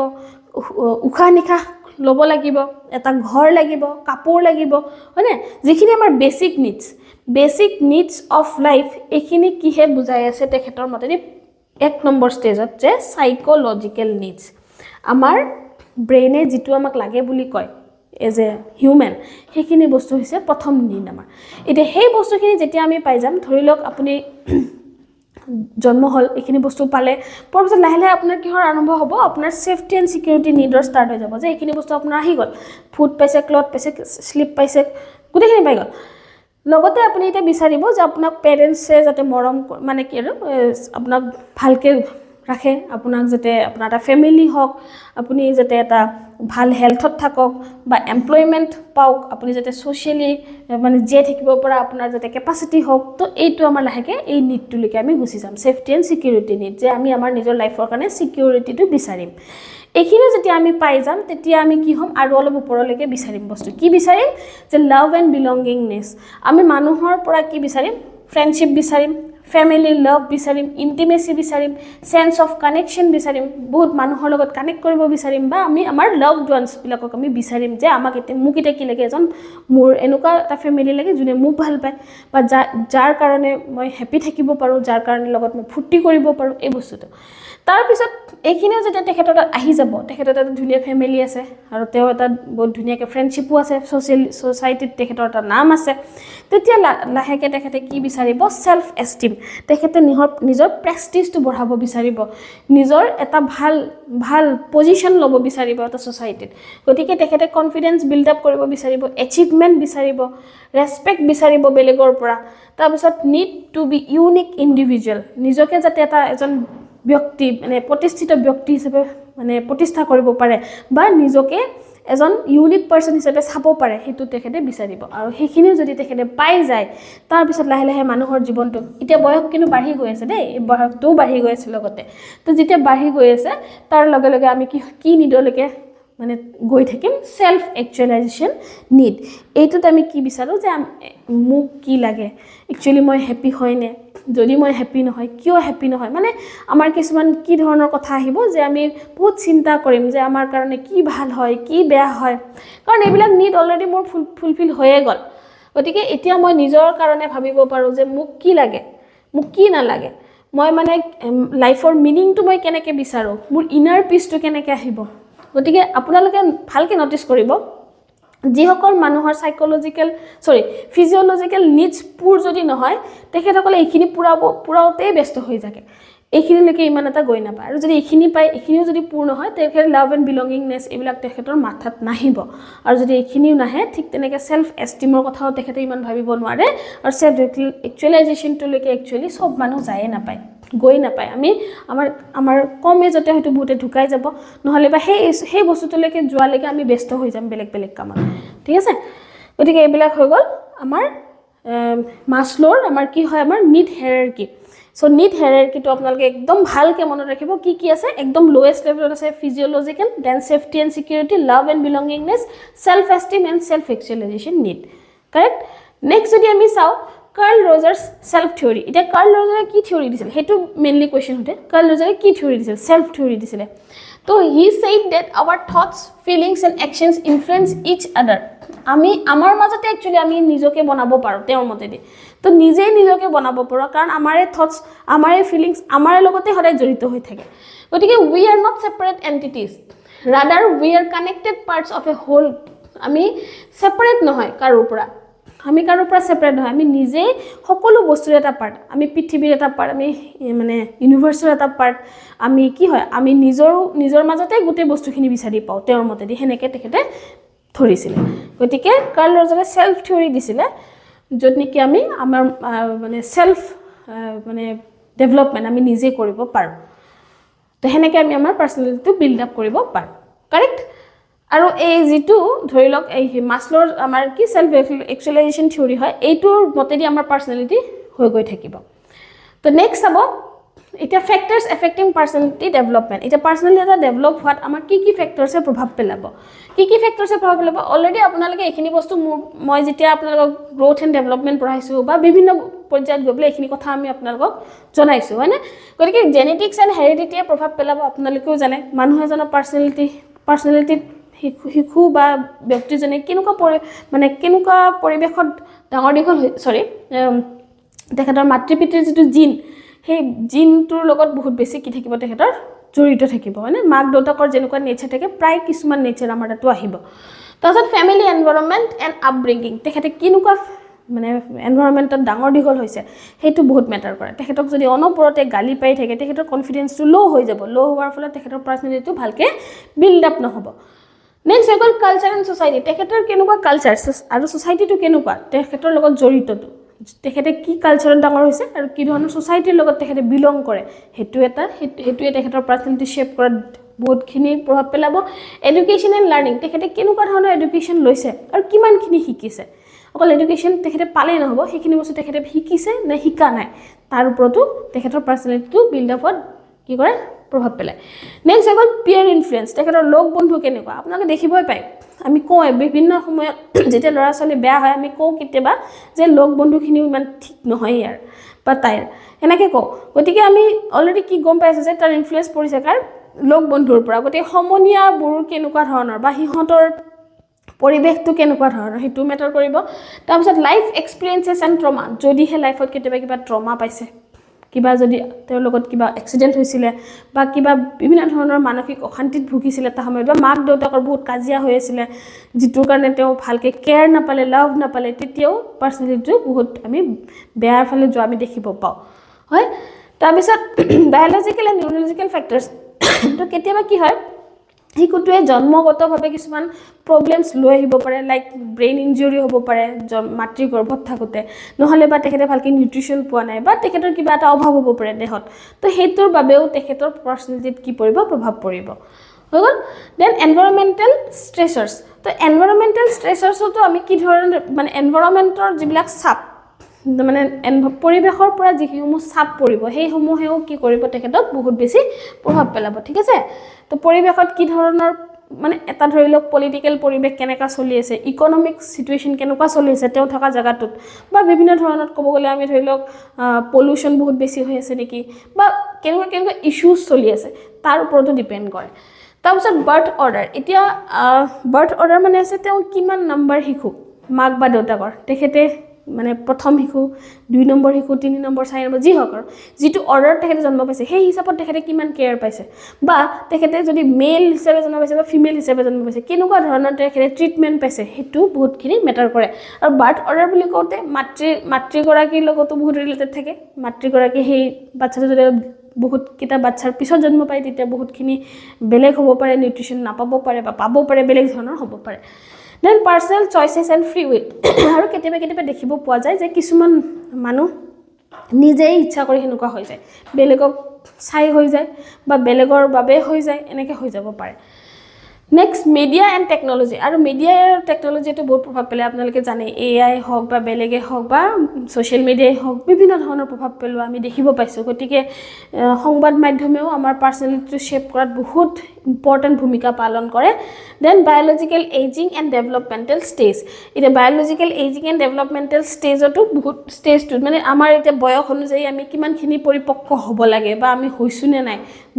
উখা নিখা লব লাগিব এটা ঘৰ লাগিব কাপোৰ লাগিব হয়নে যিখিনি আমাৰ বেসিক নিডছ অফ লাইফ এখিনি কিহে বুজাই আছে তেখেতৰ মতে 1 নম্বৰ ষ্টেজত যে সাইকোলজিক্যাল নিডছ আমাৰ ব্ৰেইনে যেটো আমাক লাগে বুলি কয় as a human হেখিনি বস্তু হৈছে প্ৰথম নিড আমাৰ এটা সেই বস্তুখিনি যেতিয়া আমি পাই যাম ধৰি লওক আপুনি জন্ম হল এখিনি বস্তু পালে পৰবৰ্তী লাহে লাহে আপোনাৰ কিহৰ আৰম্ভ হ'ব আপোনাৰ সেফটি এণ্ড সিকিউৰিটি নিডৰ ষ্টাৰ্ট হৈ যাব যে এখিনি বস্তু আপোনাৰ আহি গল ফুড পাইছে ক্লথ পাইছে স্লিপ পাইছে গুটেখিনি পাই গল লগতে আপুনি এটা বিচাৰিব যে আপোনাক পেৰেন্টছে যাতে মৰম মানে কি আৰু আপোনাক ভালকে ৰাখে আপোনাক যাতে আপোনাৰ এটা ফ্যামিলি হওক আপুনি যাতে এটা ভাল হেলথত থাকক বা এমপ্লয়মেন্ট পাওক আপুনি যাতে সোশিয়ালি মানে যে থাকিব পৰা আপোনাৰ যাতে ক্যাপাসিটি হওক তো এইটো আমাৰ লাহেকে এই নিডটো লৈকে আমি গুছি যাম সেফটি এণ্ড সিকিউৰিটি নিড যে আমি আমাৰ নিজৰ লাইফৰ কাৰণে সিকিউৰিটিটো বিচাৰিম এখিনি যেতিয়া আমি পাই যাম তেতিয়া আমি কি হ'ম আৰু অলপ ওপৰলৈকে বিচাৰিম বস্তু কি বিচাৰিম যে লাভ এণ্ড বিলংগিংনেছ আমি মানুহৰ পৰা কি বিচাৰিম ফ্ৰেণ্ডশিপ বিচাৰিম ফ্যামিলি লাভ বিচাৰিম ইন্টিমেসি বিচাৰিম সেন্স অফ কানেকশন বিচাৰিম বহুত মানুহৰ লগত কানেক্ট কৰিব বিচাৰিম বা আমি আমাৰ লাভড ওয়ান্স বিলাকক আমি বিচাৰিম যে আমাক মোক এটা কি লাগে এজন মোৰ এনেকুৱা এটা ফ্যামিলি লাগে যোনে মোক ভাল পায় বা যাৰ কাৰণে মই হ্যাপি থাকিব পাৰো যাৰ কাৰণে লগত মই ফুৰ্তি কৰিব পাৰো এই বস্তুটো তাৰ পিছত এইখিনিও যেতিয়া তেখেতৰ আহি যাব তেখেতৰ এটা ধুনীয়া ফ্যামিলি আছে আৰু তেওঁ এটা বহুত ধুনীয়াকে ফ্ৰেণ্ডশিপো আছে সোসাইটিত তেখেতৰ এটা নাম আছে তেতিয়া লাহেকে তেখেতে কি বিচাৰিব সেলফ এষ্টিম তেখেতে নিজৰ প্ৰেষ্টিজটো বঢ়াব বিচাৰিব নিজৰ এটা ভাল পজিশন ল'ব বিচাৰিব এটা সোসাইটিত গতিকে তেখেতে কনফিডেন্স বিল্ড আপ কৰিব বিচাৰিব এচিভমেন্ট বিচাৰিব ৰেসপেক্ট বিচাৰিব বেলেগৰ পৰা তাৰ পিছত নিড টু বি ইউনিক ইন্ডিভিজুৱেল নিজকে যাতে এটা এজন ব্যক্তি মানে প্ৰতিষ্ঠিত ব্যক্তি হিচাপে মানে প্ৰতিষ্ঠা কৰিব পাৰে বা নিজকে এজন ইউনিক পাৰ্সন হিচাপে চাব পাৰে হেতু তেখেতে বিচাৰিব আৰু সেইখিনিও যদি তেখেতে পাই যায় তাৰ পিছত লাহে লাহে মানুহৰ জীৱনটো এতিয়া বয়স কিন্তু বাঢ়ি গৈ আছে দেই বয়সটোও বাঢ়ি গৈ আছে লগতে তো যেতিয়া বাঢ়ি গৈ আছে তাৰ লগে লগে আমি কি নিডলৈকে মানে গৈ থাকিম সেলফ একচুয়ালাইজেশন নিড এইটোত আমি কি বিচাৰো যে মোক কি লাগে একচুয়ালি মই হ্যাপি হয়নে যদি মই হ্যাপি নহয় কিয় হ্যাপি নহয় মানে আমাৰ কিছুমান কি ধৰণৰ কথা আহিব যে আমি বহুত চিন্তা কৰিম যে আমাৰ কাৰণে কি ভাল হয় কি বেয়া হয় কাৰণ এইবিলাক নিড অলৰেডি মোৰ ফুলফিল হৈয়ে গল গতিকে এতিয়া মই নিজৰ কাৰণে ভাবিব পাৰো যে মোক কি লাগে মোক কি না লাগে মই মানে লাইফৰ মিনিংটো মই কেনেকৈ বিচাৰো মোৰ ইনাৰ পিসটো কেনেকৈ আহিব গতিকে আপোনালোকে ভালকে নটিস কৰিব যিসকল মানুহৰ ফিজিওলজিক্যাল নিডস পুৰ যদি নহয় তেখেতসকলে এইখিনি পুৰাওতে ব্যস্ত হৈ থাকে এইখিনিলৈকে ইমান এটা গৈ নাপায় আৰু যদি এইখিনি পায় এইখিনিও যদি পূৰ নহয় তেখেতৰ লাভ এণ্ড বিলংগিংনেছ এইবিলাক তেখেতৰ মাথাত নাহিব আৰু যদি এইখিনিও নাহে ঠিক তেনেকৈ সেলফ এষ্টিমৰ কথাও তেখেতে ইমান ভাবিব নোৱাৰে আৰু সেলফ একচুয়ালাইজেশনটোলৈকে একচুয়ালি সব মানুহ যায় নাপায় গৈ নাপায় আমি আমাৰ কম এজতে হয়তো বহুতে ঢুকাই যাব নহলে বা সেই বস্তুটোলৈকে যোৱালৈকে আমি ব্যস্ত হৈ যাম বেলেগ বেলেগ কামত ঠিক আছে গতিকে এইবিলাক হৈ গল আমাৰ মাসলোৰ আমাৰ কি হয় আমাৰ নিড হায়াৰাৰ্কি সো নিড হায়াৰাৰ্কি তো আপোনালোকে একদম ভালকে মনত ৰাখিব কি আছে একদম লোৱেষ্ট লেভেলত আছে physiological then safety and security love and belongingness self esteem and self actualization need correct next যদি আমি চাও Carl Rogers self theory এটা Carl Rogers কি থিওৰি দিছিল হেতু মেইনলি কোৱেশ্চন হতে Carl Rogers কি থিওৰি দিছিল self theory দিছিল তো he said that our thoughts feelings and actions influence each other আমি আমাৰ মাজতে একচুয়ালি আমি নিজকে বনাব পাৰো তেওঁৰ মতেদি তো নিজেই নিজকে বনাব পাৰো কাৰণ আমাৰে থটস আমাৰে ফিলিংস আমাৰে লগতে সদায় জড়িত হৈ থাকে গতিকে we are not separate entities rather we are connected parts of a whole আমি সেপাৰেট নহয় কাৰো পৰা আমি কাৰো পৰা সেপাৰেট নহয় আমি নিজে সকলো বস্তুৰ এটা পাৰ্ট আমি পৃথিৱীৰ এটা পাৰ্ট আমি মানে ইউনিভাৰ্সৰ এটা পাৰ্ট আমি কি হয় আমি নিজৰ মাজতে গোটেই বস্তুখিনি বিচাৰি পাও তেওঁৰ মতেদি হেনেকে তেখেতে ধৰিছিল গতিকে কাৰ্ল ৰজাৰে সেলফ থিওৰি দিছিল যত নেকি আমি আমাৰ মানে সেলফ মানে ডেভেলপমেন্ট আমি নিজে কৰিব পাৰো তো হেনেকে আমি আমাৰ পাৰ্সোনালিটিটো বিল্ড আপ কৰিব পাৰো কাৰেক্ট আৰু এই যেটো ধৰি লওক এই মাসলোৰ আমাৰ কি সেলফ একচুয়ালাইজেশন থিওৰি হয় এইটোৰ মতেদি আমাৰ পাৰ্সোনালিটি হৈ গৈ থাকিব তো নেক্সট হ'ব এটা ফ্যাক্টৰস এফেক্টিং পাৰ্সোনালিটি ডেভেলপমেন্ট এটা পাৰ্সোনালিটি এটা ডেভেলপ হোৱাত আমাৰ কি ফ্যাক্টৰসে প্ৰভাৱ পেলাব কি ফ্যাক্টৰসে প্ৰভাৱ পেলাব অলৰেডি আপোনালোকে এইখিনি বস্তু মই যেতিয়া আপোনালোকক গ্ৰোথ এণ্ড ডেভেলপমেন্ট পঢ়াইছো বা বিভিন্ন পৰ্যায়ত গবলে এইখিনি কথা আমি আপোনালোকক জনাইছো হয়নে গতিকে জেনেটিক্স এণ্ড হেৰিডিটিয়ে প্ৰভাৱ পেলাব আপোনালোকেও জানে মানুহ এজনৰ পাৰ্সোনালিটি শিশু বা ব্যক্তিজনে কেনেকুৱা পৰিবেশত ডাঙৰ দীঘল তেখেতৰ মাতৃ-পিতৃৰ যেটো জিন সেই জিনটোৰ লগত বহুত বেছি কি থাকিব তেখেতৰ জড়িত থাকিব মানে মাক দেউতাকৰ যেনেকুৱা নেচাৰ থাকে প্ৰায় কিছুমান নেচাৰ আমাৰ তাতো আহিব তাৰছত ফ্যামিলি এনভায়ৰনমেন্ট এণ্ড আপব্ৰিংগিং তেখেতে কেনেকুৱা মানে এনভায়ৰনমেন্টত ডাঙৰ দীঘল হৈছে হেতু বহুত মেটাৰ কৰে তেখেতক যদি অনপৰতে গালি পাই থাকে তেখেতৰ কনফিডেন্সটো লো হৈ যাব লো হোৱাৰ ফলত তেখেতৰ পাৰ্সোনালিটিটো ভালকে বিল্ড আপ নহব নেক্সট হ'ল কালচাৰ এণ্ড সোসাইটি তেখেতৰ কেনেকুৱা কালচাৰ আৰু সোসাইটিটো কেনেকুৱা তেখেতৰ লগত জড়িতটো তেখেতে কি কালচাৰত ডাঙৰ হৈছে আৰু কি ধৰণৰ সোসাইটিৰ লগত তেখেতে বিলং কৰে হেতুৱে তেখেতৰ পাৰ্সোনালিটি শেপ কৰাত বহুতখিনি প্ৰভাৱ পেলাব এডুকেশ্যন এণ্ড লাৰ্নিং তেখেতে কেনেকুৱা ধৰণৰ এডুকেশ্যন লৈছে আৰু কিমানখিনি শিকিছে অকল এডুকেশ্যন তেখেতে পালে নহব সেইখিনি বস্তু তেখেতে শিকিছে নে শিকা নাই তাৰ ওপৰতো তেখেতৰ পাৰ্সোনালিটিটো বিল্ড আপত কি কৰে প্ৰভাৱ পেলায় নেক্সট হ'ল পিয়াৰ ইনফ্লুয়েন্স তেখেতৰ লগ বন্ধু কেনেকুৱা আপোনালোকে দেখিবই পায় আমি কওঁ বিভিন্ন সময়ত যেতিয়া ল'ৰা ছোৱালী বেয়া হয় আমি কওঁ কেতিয়াবা যে লগ বন্ধুখিনিও ইমান ঠিক নহয় ইয়াৰ বা তাইৰ এনেকৈ কওঁ গতিকে আমি অলৰেডি কি গম পাইছোঁ যে তাৰ ইনফ্লুয়েন্স পৰিছে কাৰ লগ বন্ধুৰ পৰা গতিকে সমনীয়াবোৰ কেনেকুৱা ধৰণৰ বা সিহঁতৰ পৰিবেশটো কেনেকুৱা ধৰণৰ হেতু মেটাৰ কৰিব তাৰপিছত লাইফ এক্সপেৰিয়েন্সেছ এণ্ড ট্ৰমা যদিহে লাইফত কেতিয়াবা কিবা ট্ৰমা পাইছে কিবা যদি তেওঁৰ লগত কিবা এক্সিডেন্ট হৈছিল বা কিবা বিভিন্ন ধৰণৰ মানসিক অশান্তিত ভুগিছিল এটা সময়ত বা মাক দেউতাকৰ বহুত কাজিয়া হৈ আছিল যিটোৰ কাৰণে তেওঁ ভালকে কেয়াৰ নাপালে লাভ নাপালে তেতিয়াও পাৰ্সোনালিটিটো বহুত আমি বেয়াৰ ফালে যোৱা আমি দেখিব পাওঁ হয় তাৰপিছত বায়োলজিক্যাল এণ্ড নিউৰলজিক্যাল ফ্যাক্টৰস তো কেতিয়াবা কি হয় শিশুটোৱে জন্মগতভাৱে কিছুমান প্ৰবলেমছ লৈ আহিব পাৰে লাইক ব্ৰেইন ইনজুৰি হ'ব পাৰে মাতৃ গৰ্ভত থাকোতে নহলে বা তেখেতে ভালকে নিউট্ৰিশন পোৱা নাই বা তেখেতৰ কিবা এটা অভাৱ হ'ব পাৰে দেহত তো হেতুৰ বাবেও তেখেতৰ পাৰ্সোনালিটিত কি পৰিব প্ৰভাৱ পৰিব হৈ গ'ল দেন এনভাইৰনমেণ্টেল ষ্ট্ৰেচাৰ্ছ তো এনভাইৰনমেণ্টেল ষ্ট্ৰেচাৰ্ছতো আমি কি ধৰণৰ মানে এনভাইৰনমেণ্টৰ যিবিলাক চাপ মানে পৰিৱেশৰ পৰা যিসমূহ চাপ পৰিব সেইসমূহেও কি কৰিব তেখেতক বহুত বেছি প্ৰভাৱ পেলাব ঠিক আছে তো পৰিৱেশত কি ধৰণৰ মানে এটা ধৰি লওক পলিটিক্যাল পৰিৱেশ কেনেকা চলি আছে ইকনমিক সিচুৱেশন কেনেকুৱা চলি আছে তেওঁ থকা জায়গাটোত বা বিভিন্ন ধৰণৰ ক'ব গ'লে আমি ধৰি লওক পলিউশন বহুত বেছি হৈ আছে নেকি বা কেনেকুৱা ইস্যুজ চলি আছে তাৰ ওপৰতো ডিপেন্ড কৰে তাৰপিছত বাৰ্থ অৰ্ডাৰ এতিয়া বাৰ্থ অৰ্ডাৰ মানে আছে তেওঁ কিমান নম্বৰ শিশু মাক বা দেউতাকৰ তেখেতে মানে প্ৰথম শিশু 2 নম্বৰ শিশু 3 নম্বৰ 4 নম্বৰ যি হক যেটো অৰ্ডাৰ তেখেতে জন্ম পাইছে সেই হিচাপত তেখেতে কিমান কেয়াৰ পাইছে বা তেখেতে যদি মেল হিচাপে জন্ম পাইছে বা ফিমেল হিচাপে জন্ম পাইছে কেনেকুৱা ধৰণৰ তেখেতে ট্ৰিটমেন্ট পাইছে হেতু বহুতখিনি মেটাৰ কৰে আৰু বাৰ্থ অৰ্ডাৰ বুলি কওঁতে মাতৃগৰাকীৰ লগতো বহুত ৰিলেটেড থাকে মাতৃগৰাকী সেই বাচ্চাটো যদি বহুত কিটা বাচ্চাৰ পিছত জন্ম পায় তেতিয়া বহুতখিনি বেলেগ হ'ব পাৰে নিউট্ৰিশন নাপাব পাৰে বা পাব পাৰে বেলেগ ধৰণৰ হ'ব পাৰে then personal choices and free will আৰু কেতিয়াবা দেখিব পোৱা যায় যে কিছুমান মানুহ নিজেই ইচ্ছা কৰি হেনেকুৱা হৈ যায় বেলেগক চাই হৈ যায় বা বেলেগৰ বাবে হৈ যায় এনেকৈ হৈ যাব পাৰে নেক্সট মিডিয়া এন্ড টেকনলজি আৰু মিডিয়া আৰু টেকনলজিটো বহুত প্ৰভাৱ পেলায় আপোনালোকে জানে এআই হওক বা বেলেগে হওক বা সোশ্যাল মিডিয়াই হওক বিভিন্ন ধৰণৰ প্ৰভাৱ পেলোৱা আমি দেখিব পাইছো গতিকে সংবাদ মাধ্যমেও আমাৰ পাৰ্সোনালিটিটো শেপ কৰাত বহুত ইম্পৰ্টেন্ট ভূমিকা পালন কৰে then biological aging and developmental stage এটা বায়োলজিক্যাল এজিং এন্ড ডেভেলপমেন্টাল স্টেজটো বহুত স্টেজটো মানে আমাৰ এটা বয়স অনুযায়ী আমি কিমানখিনি পৰিপক্ক হ'ব লাগে বা আমি হৈছো নে নাই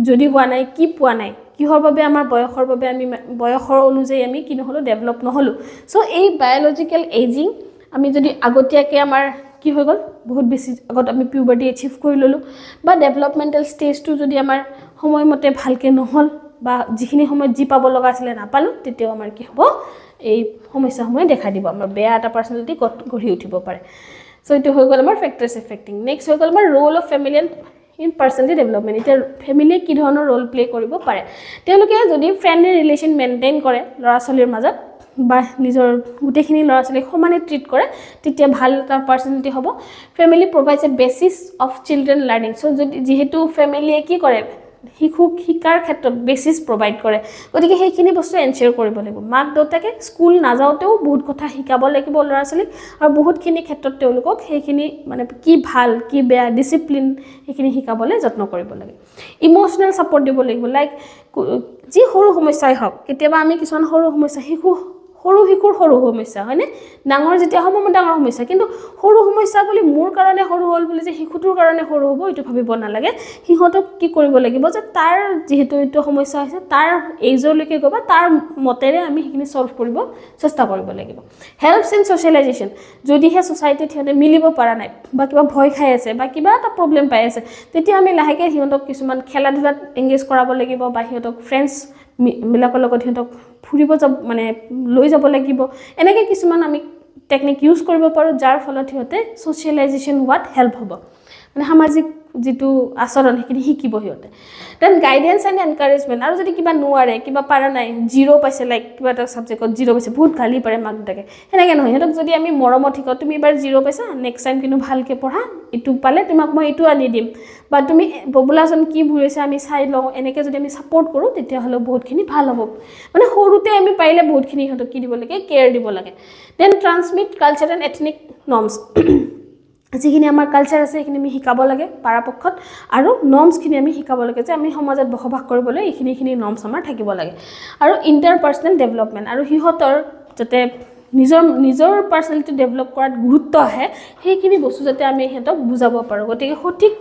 যদি হোৱা নাই কি পোৱা নাই কিহৰ বাবে আমাৰ বয়সৰ বাবে আমি বয়সৰ অনুযায়ী আমি কি নহলো ডেভেলপ নহলো সো এই বায়োলজিক্যাল এজিং আমি যদি আগতীয়াকে আমাৰ কি হৈ গল বহুত বেছি আগত আমি পিউবাৰ্টি এচিভ কৰি ললো বা ডেভেলপমেন্টাল স্টেজটো যদি আমাৰ সময়মতে ভালকে নহল বা যিখিনি সময় জি পাব লগা আছিল নাপালো তেতিয়াও আমাৰ কি হ'ব এই সমস্যা সময় দেখা দিব আমাৰ বেয়া এটা পাৰ্সোনালিটি গঢ়ি উঠিব পাৰে সো এটো হৈ গল আমাৰ ফ্যাক্টৰস এফেক্টিং নেক্সট হৈ গল আমাৰ roll of family in personality development এটা ফ্যামিলি কি ধৰণৰ ৰোল প্লে কৰিব পাৰে তেওঁলোকে যদি ফ্ৰেন্ডলি ৰিলেশন মেইনটেইন কৰে লৰাছলিৰ মাজত বা নিজৰ গুটেখিনি লৰাছলিক সমানে ট্ৰিট কৰে তেতিয়া ভাল এটা পাৰ্সোনালিটি হ'ব family provides a basis of children learning so যদি যেহেতু ফ্যামিলিয়ে কি কৰে শিশুক শিকাৰ ক্ষেত্ৰত বেসিস প্ৰভাইড কৰে গতিকে সেইখিনি বস্তু এনশিওৰ কৰিব লাগিব মাক দেউতাকে স্কুল নাযাওতেও বহুত কথা শিকাব লাগিব লৰাছলি আৰু বহুতখিনি ক্ষেত্ৰত তেওঁলোকক সেইখিনি মানে কি ভাল কি বেয়া ডিসিপ্লিন সেইখিনি শিকাবলৈ যত্ন কৰিব লাগে ইমোশনাল সাপোৰ্ট দিব লাগিব লাইক যি সৰু সমস্যাই হওক কেতিয়াবা আমি কিছুমান সৰু সমস্যা শিশুৰ সৰু সমস্যা হয়নে ডাঙৰ যেতিয়া হ'ব ডাঙৰ সমস্যা কিন্তু সৰু সমস্যা বুলি মোৰ কাৰণে সৰু হ'ল বুলি যে শিশুটোৰ কাৰণে সৰু হ'ব এটো ভাবিব নালাগে হিহতক কি কৰিব লাগিব যে তাৰ যেহেতু এটো সমস্যা আছে তাৰ এইজলৈকে গবা তাৰ মতেৰে আমি হিখিনি সলভ কৰিব চেষ্টা কৰিব লাগিব হেল্পছ ইন সোশ্যালাইজেশন যদি হে সোসাইটিত হিতে মিলিব পৰা নাই বা কিবা ভয় খাই আছে বা কিবা এটা প্ৰবলেম পাই আছে তেতিয়া আমি লাহেকে হিহতক কিছুমান খেলা ধুলাত এংগেজ কৰাব লাগিব বা হিহতক ফ্ৰেন্ডছ মিলাকৰ লগত হিহতক ফুৰিব যাব মানে লৈ যাব লাগিব এনেকৈ কিছুমান আমি টেকনিক ইউজ কৰিব পাৰো যাৰ ফলত হিতে সোশ্যালাইজেশন হোৱাত হেল্প হ'ব মানে সামাজিক যেটো আচৰণ হিখিনি শিকিব হিতে দেন গাইডেন্স এন্ড এনকাৰেজমেন্ট আৰু যদি কিবা নোৱাৰে কিবা পাৰা নাই জিৰো পাইছে লাইক কিবা এটা সাবজেক্টত জিৰো পাইছে বহুত গালি পাৰে মাক দেউতাকে হেনেকে নহয় হিতক যদি আমি মৰমত শিকাও তুমি এবাৰ জিৰো পাইছা নেক্সট টাইম কিন্তু ভালকে পঢ়া ইটো পালে তোমাক মই ইটো আনি দিম বা তুমি পপুলেশন কি ভুৰিছে আমি চাই লও এনেকে যদি আমি সাপোৰ্ট কৰো তেতিয়া হলো বহুতখিনি ভাল হ'ব মানে সৰুতে আমি পাইলে বহুতখিনি হিতক কি দিব লাগে কেয়াৰ দিব লাগে then transmit culture and ethnic norms যিখিনি আমাৰ কালচাৰ আছে সেইখিনি আমি শিকাব লাগে পাৰাপক্ষত আৰু নৰ্মছখিনি আমি শিকাব লাগে যে আমি সমাজত বসবাস কৰিবলৈ এইখিনি নৰ্মছ আমাৰ থাকিব লাগে আৰু ইন্টাৰপাৰ্সনেল ডেভেলপমেন্ট আৰু হিহতৰ যাতে নিজৰ পাৰ্সোনালিটি ডেভেলপ কৰাত গুৰুত্ব আহে সেইখিনি বস্তু যাতে আমি হিহতক বুজাব পাৰো গতিকে সঠিক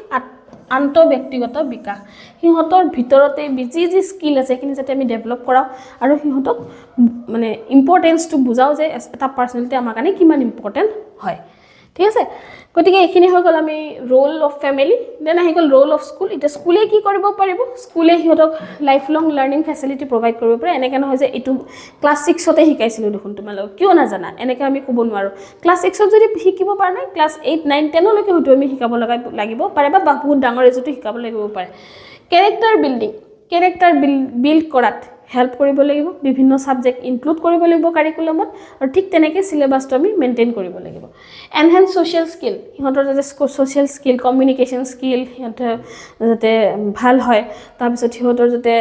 আন্তঃব্যক্তিগত বিকাশ হিহতৰ ভিতৰতে যি স্কিল আছে সেইখিনি যাতে আমি ডেভেলপ কৰাও আৰু হিহতক মানে ইম্পৰ্টেন্সটো বুজাও যে এটা পাৰ্সোনালিটি আমাৰ কাৰণে কিমান ইম্পৰ্টেন্ট হয় ঠিক আছে গতিকে এইখিনি হৈ গল আমি ৰোল অফ ফ্যামিলি দেন আহি গল ৰোল অফ স্কুল এটা স্কুলে কি কৰিব পাৰিব স্কুলে হিহতক লাইফ লং লাৰ্নিং ফেসিলিটি প্ৰভাইড কৰিব পাৰে এনেকে নহয় যে এটো ক্লাস 6 তে শিকাইছিল দেখোন তোমালোক কিয় না জানা এনেকে আমি ক'ব নোৱাৰো ক্লাস 6 ত যদি শিকিব পাৰা নাই ক্লাস 8 9 10 লৈকে হয়তো আমি শিকাব লাগিব পাৰে বা বহুত ডাঙৰ এজটো শিকাব লাগিব পাৰে ক্যাৰেক্টাৰ বিল্ডিং কেৰেক্টাৰ বিল্ড কৰাত হেল্প কৰিব লাগিব বিভিন্ন সাবজেক্ট ইনক্লুড কৰিব লাগিব কাৰিকুলামত আৰু ঠিক তেনেকৈ সিলেবাসটো আমি মেইনটেইন কৰিব লাগিব এনহেন্স সোশ্যাল স্কিল ইহঁতৰ যাতে সোশ্যাল স্কিল কমিউনিকেশ্যন স্কিল ইহঁতৰ যাতে ভাল হয় তাৰপিছত ইহঁতৰ যাতে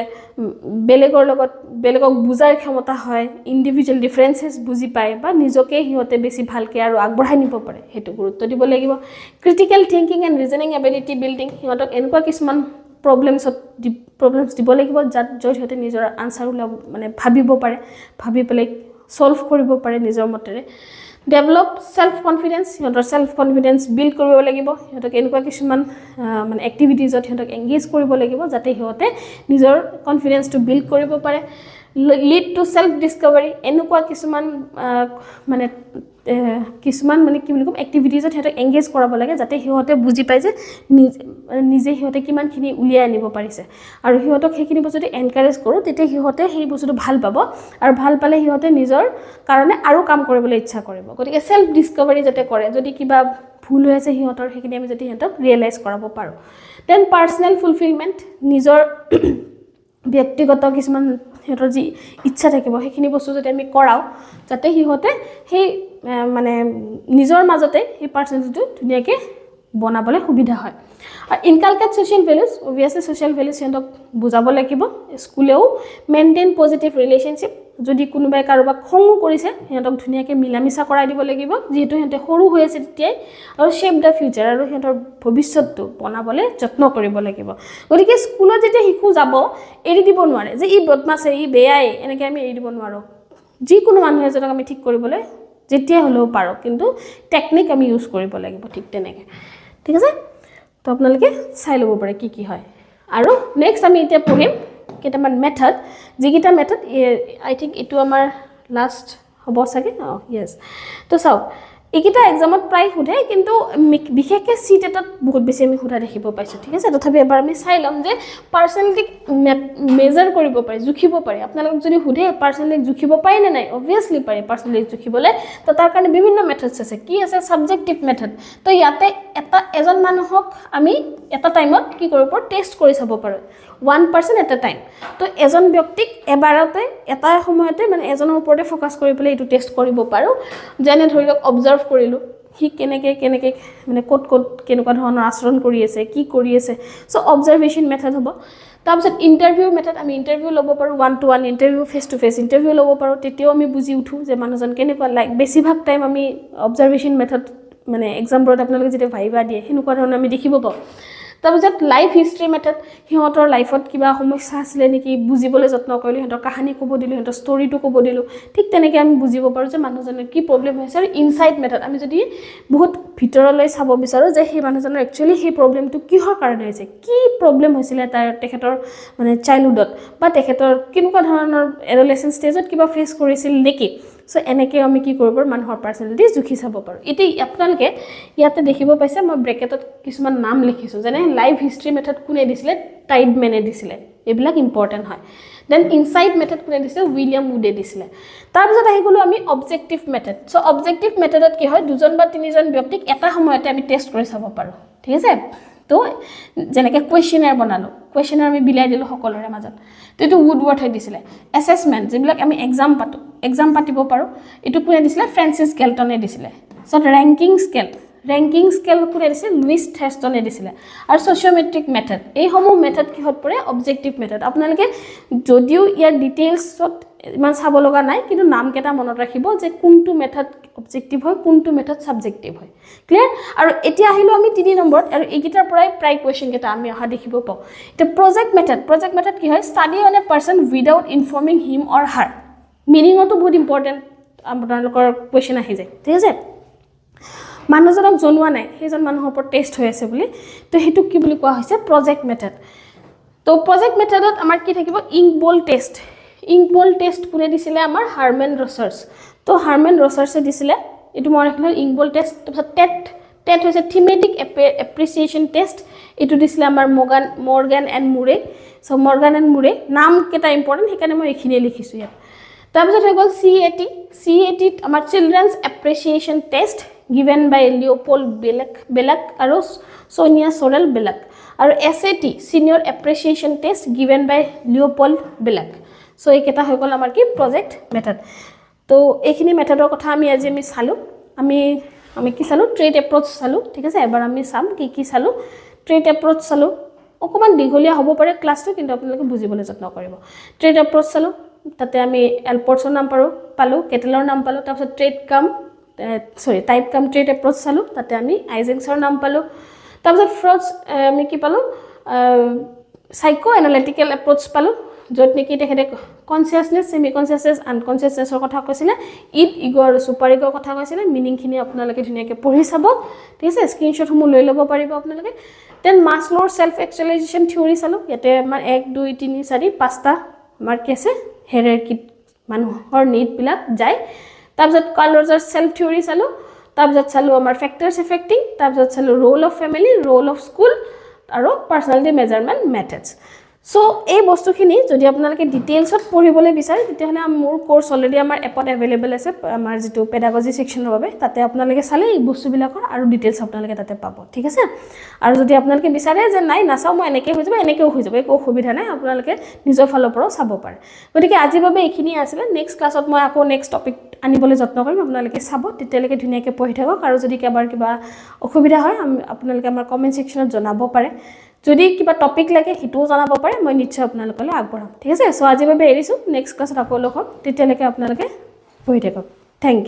বেলেগক বুজাৰ ক্ষমতা হয় ইন্ডিভিজুৱেল ডিফাৰেন্সেছ বুজি পায় বা নিজকে ইহঁতে বেছি ভালকে আৰু আগবঢ়াই নিব পাৰে হেতু গুৰুত্ব দিব লাগিব critical thinking and reasoning ability building ইহঁতক এনেকুৱা কিছুমান প্ৰবলেমছ দিব লাগিব য'ত সিহঁতে নিজৰ আনসাৰ ওলাব মানে ভাবিব পাৰে ভাবি পেলাই সলভ কৰিব পাৰে নিজৰ মতেৰে ডেভেলপ সেলফ কনফিডেন্স সিহঁতৰ সেলফ কনফিডেন্স বিল্ড কৰিব লাগিব সিহঁতক এনেকুৱা কিছুমান মানে এক্টিভিটিজত সিহঁতক এংগেজ কৰিব লাগিব যাতে সিহঁতে নিজৰ কনফিডেন্সটো বিল্ড কৰিব পাৰে লিড টু সেলফ ডিসকভাৰী এনেকুৱা কিছুমান মানে কি বুলি কম এক্টিভিটিজত সিহঁতক এংগেজ কৰাব লাগে যাতে সিহঁতে বুজি পায় যে নিজে সিহঁতে কিমানখিনি উলিয়াই আনিব পাৰিছে আৰু সিহঁতক সেইখিনি বস্তু যদি এনকাৰেজ কৰোঁ তেতিয়া সিহঁতে সেই বস্তুটো ভাল পাব আৰু ভাল পালে সিহঁতে নিজৰ কাৰণে আৰু কাম কৰিবলৈ ইচ্ছা কৰিব গতিকে সেলফ ডিসকভাৰী যাতে কৰে যদি কিবা ভুল হৈ আছে সিহঁতৰ সেইখিনি আমি যদি সিহঁতক ৰিয়েলাইজ কৰাব পাৰোঁ দেন পাৰ্চনেল ফুলফিলমেণ্ট নিজৰ ব্যক্তিগত কিছুমান সিহঁতৰ যি ইচ্ছা থাকিব সেইখিনি বস্তু যদি আমি কৰাওঁ যাতে সিহঁতে সেই মানে নিজৰ মাজতে সেই পাৰ্চনেলিটিটো ধুনীয়াকৈ বনাবলৈ সুবিধা হয় আৰু inculcate social values obviously social values সিহঁতক বুজাব লাগিব স্কুলেও মেইনটেইন পজিটিভ ৰিলেশ্যনশ্বিপ যদি কোনোবাই কাৰোবাক খঙো কৰিছে সিহঁতক ধুনীয়াকৈ মিলামিছা কৰাই দিব লাগিব যিহেতু সিহঁতে সৰু হৈ আছে তেতিয়াই আৰু শেপ দ্য ফিউচাৰ আৰু সিহঁতৰ ভৱিষ্যতটো বনাবলৈ যত্ন কৰিব লাগিব গতিকে স্কুলত যেতিয়া শিশু যাব এৰি দিব নোৱাৰে যে ই বদমাছে ই বেয়াই এনেকৈ আমি এৰি দিব নোৱাৰোঁ যিকোনো মানুহ এজনক আমি ঠিক কৰিবলৈ যেতিয়া হ'লেও পাৰোঁ কিন্তু টেকনিক আমি ইউজ কৰিব লাগিব ঠিক তেনেকৈ ঠিক আছে তো আপোনালোকে চাই ল'ব পাৰে কি হয় আৰু নেক্সট আমি এতিয়া পঢ়িম কেইটামান মেথড যিকেইটা মেথড আই থিংক এইটো আমাৰ লাষ্ট হ'ব চাগে য়েছ তো চাওক এইকেইটা এক্সামত প্ৰায় সোধে কিন্তু বিশেষকৈ CTETত বহুত বেছি আমি সোধা দেখিব পাইছোঁ ঠিক আছে তথাপি এবাৰ আমি চাই ল'ম যে পাৰ্চনেলিটিক মেজাৰ কৰিব পাৰি জুখিব পাৰি আপোনালোকক যদি সোধে পাৰ্চনেলিটিক জুখিব পাৰি নে নাই অবভিয়াছলি পাৰি পাৰ্চনেলিটিক জুখিবলৈ তো তাৰ কাৰণে বিভিন্ন মেথডছ আছে কি আছে ছাবজেক্টিভ মেথড তো ইয়াতে এজন মানুহক আমি এটা টাইমত কি কৰিব পাৰোঁ টেষ্ট কৰি চাব পাৰোঁ 1% এট এ টাইম তো এজন ব্যক্তিক এবাৰতে এটা সময়তে মানে এজনৰ ওপৰতে ফ'কাছ কৰি পেলাই এইটো টেষ্ট কৰিব পাৰোঁ যেনে ধৰি লওক অবজাৰ্ভ কৰিলোঁ সি কেনেকৈ মানে ক'ত কেনেকুৱা ধৰণৰ আচৰণ কৰি আছে কি কৰি আছে চ' অবজাৰ্ভেশ্যন মেথড হ'ব তাৰপিছত ইণ্টাৰভিউ মেথড আমি ইণ্টাৰভিউ ল'ব পাৰোঁ 1-to-1 interview face to face interview ল'ব পাৰোঁ তেতিয়াও আমি বুজি উঠোঁ যে মানুহজন কেনেকুৱা বেছিভাগ টাইম আমি অবজাৰ্ভেশ্যন মেথড মানে এক্সামবোৰত আপোনালোকে যেতিয়া ভাইবা দিয়ে সেনেকুৱা ধৰণৰ আমি দেখিব পাওঁ তাৰপিছত লাইফ হিষ্ট্ৰী মেথড সিহঁতৰ লাইফত কিবা সমস্যা আছিলে নেকি বুজিবলৈ যত্ন কৰিলোঁ সিহঁতৰ কাহিনী ক'ব দিলোঁ সিহঁতৰ ষ্টৰিটো ক'ব দিলোঁ ঠিক তেনেকৈ আমি বুজিব পাৰোঁ যে মানুহজনৰ কি প্ৰব্লেম হৈছে আৰু ইনচাইট মেথড আমি যদি বহুত ভিতৰলৈ চাব বিচাৰোঁ যে সেই মানুহজনৰ একচুৱেলি সেই প্ৰব্লেমটো কিহৰ কাৰণে হৈছে কি প্ৰব্লেম হৈছিলে তেখেতৰ মানে চাইল্ডহুডত বা তেখেতৰ কেনেকুৱা ধৰণৰ এডলেচেণ্ট ষ্টেজত কিবা ফেচ কৰিছিল নেকি চ' এনেকৈ আমি কি কৰিব পাৰোঁ মানুহৰ পাৰ্চনেলিটি জুখি চাব পাৰোঁ এতিয়া আপোনালোকে ইয়াতে দেখিব পাইছে মই ব্ৰেকেটত কিছুমান নাম লিখিছোঁ যেনে লাইফ হিষ্ট্ৰী মেথড কোনে দিছিলে টাইডমেনে দিছিলে এইবিলাক ইম্পৰ্টেণ্ট হয় দেন ইনচাইট মেথড কোনে দিছিলে উইলিয়াম উডে দিছিলে তাৰপিছত আহি গ'লোঁ আমি অবজেক্টিভ মেথড চ' অবজেক্টিভ মেথডত কি হয় 2 বা 3 ব্যক্তিক এটা সময়তে আমি টেষ্ট কৰি চাব পাৰোঁ ঠিক আছে তো যেনেকৈ কুৱেশ্যনাৰ বনালোঁ কুৱেশ্যনাৰ আমি বিলাই দিলোঁ সকলোৰে মাজত তো এইটো উডৱাৰ্থে দিছিলে এছেছমেণ্ট যিবিলাক আমি এক্সাম পাতিব পাৰোঁ এইটো কোনে দিছিলে ফ্ৰেন্সিছ গেলটনে দিছিলে চ' ৰেংকিং স্কেল কোনে দিছিলে লুইছ থেষ্টনে দিছিলে আৰু ছ'চিঅ'মেট্ৰিক মেথড এইসমূহ মেথড কিহত পৰে অবজেক্টিভ মেথড আপোনালোকে যদিও ইয়াৰ ডিটেইলছত ইমান চাব লগা নাই কিন্তু নামকেইটা মনত ৰাখিব যে কোনটো মেথড অবজেক্টিভ হয় কোনটো মেথড ছাবজেক্টিভ হয় ক্লিয়াৰ আৰু এতিয়া আহিলোঁ আমি 3 নম্বৰত আৰু এইকেইটাৰ পৰাই প্ৰায় কুৱেশ্যনকেইটা আমি অহা দেখিব পাওঁ এতিয়া প্ৰজেক্ট মেথড কি হয় study on a person without informing him or her মিনিঙতো বহুত ইম্পৰ্টেণ্ট আপোনালোকৰ কুৱেশ্যন আহি যায় ঠিক আছে মানুহজনক জনোৱা নাই সেইজন মানুহৰ ওপৰত টেষ্ট হৈ আছে বুলি তো সেইটো কি বুলি কোৱা হৈছে প্ৰজেক্ট মেথড তো প্ৰজেক্ট মেথডত আমাৰ কি থাকিব ইংক বল টেষ্ট কোনে দিছিলে আমাৰ হাৰমেন ৰচাৰ্ছ তো হাৰমেন ৰচাৰ্ছে দিছিলে এইটো মই ৰাখিলোঁ ইংক বল টেষ্ট তাৰপিছত টেট হৈছে থিমেটিক এপ্ৰিচিয়েশ্যন টেষ্ট এইটো দিছিলে আমাৰ মৰ্গান এণ্ড মুৰে চ' মৰ্গান এণ্ড মুৰে নামকেইটা ইম্পৰ্টেণ্ট সেইকাৰণে মই এইখিনিয়ে লিখিছোঁ ইয়াত তাৰপিছত হৈ গ'ল CET আমাৰ children's appreciation test given by Leopold Bellak আৰু সোনিয়া সৰেল বেলাক আৰু SAT Senior Appreciation Test given by Leopold Bilak so এইকেইটা হৈ গ'ল আমাৰ কি প্ৰজেক্ট মেথড তো এইখিনি মেথডৰ কথা আজি আমি চালো আমি কি চালো ট্ৰেড এপ্ৰোচ চালো ঠিক আছে এবাৰ আমি চাম কি চালো ট্ৰেড এপ্ৰোচ চালো অকমান দীঘলীয়া হ'ব পাৰে ক্লাছটো কিন্তু আপোনালোকে বুজিবলৈ যত্ন কৰিব ট্ৰেড এপ্ৰোচ চালো তাতে আমি এলপৰ্টছৰ নাম পালো কেটেলৰ নাম পালো তাৰপিছত টাইপ কাম ট্ৰেড এপ্ৰোচ চালো তাতে আমি আইজেন্সৰ নাম পালো তাৰপিছত ফ্ৰডছ আমি কি পালো সাইকো এনালিটিক্যাল এপ্ৰোচ পালো য'ত নেকি তেখেতে কনসিয়াসনেস সেমি কনসিয়াসনেস আনকনসিয়াসনেসৰ কথা কৈছিলে ইগো আৰু সুপাৰ ইগোৰ কথা কৈছিলে মিনিংখিনি আপোনালোকে ধুনীয়াকৈ পঢ়ি চাব ঠিক আছে স্ক্ৰিনশ্বটসমূহ লৈ ল'ব পাৰিব আপোনালোকে দেন মাছলোৰ সেলফ একচুৱেলাইজেশ্যন থিওৰি চালো ইয়াতে আমাৰ 1 2 3 4 5টা আমাৰ কি আছে হেৰাৰকি মানুহৰ নিডবিলাক যায় তাৰপিছত কাৰ্ল ৰজাৰ্ছ সেলফ থিওৰি চালো তাৰপিছত চালো আমাৰ ফেক্টৰছ এফেক্টিং তাৰপিছত চালো roll of family roll of school আৰু পাৰ্সোনালিটি মেজাৰমেন্ট মেথডছ সো এই বস্তুখিনি যদি আপোনালোকে ডিটেইলছত পঢ়িবলৈ বিচাৰে তেতিয়াহলে মোৰ কোৰ্স অলৰেডি আমাৰ এপত अवेलेबल আছে আমাৰ যেটো পেডাগজি সেকশনৰ বাবে তাতে আপোনালোকে চালে এই বস্তুবিলাকৰ আৰু ডিটেইলছ আপোনালোকে তাতে পাব ঠিক আছে আৰু যদি আপোনালোকে বিচাৰে যে নাই নাচাও মই এনেকৈ হৈ যাব এনেকৈও হৈ যাব একো অসুবিধা নাই আপোনালোকে নিজৰ ফালৰ পৰা চাব পাৰে গতিকে আজিৰ বাবে এইখিনি আছিল নেক্সট ক্লাছত মই আকৌ নেক্সট টপিক আনিবলৈ যত্ন কৰিম আপোনালোকে চাব তেতিয়ালৈকে ধুনীয়াকৈ পঢ়ি থাকক আৰু যদি কিবা অসুবিধা হয় আপোনালোকে আমাৰ কমেন্ট সেকশনত জনাব পাৰে যদি কিবা টপিক লাগে হিটো জানাব পাৰে মই নিশ্চয় আপোনালোকলৈ আগবঢ়াম ঠিক আছে সো আজিৰ বাবে এৰিছো নেক্সট ক্লাছত আকৌ লগ হ'ম তেতিয়ালৈকে আপোনালোকে পঢ়ি থাকক থ্যাংক ইউ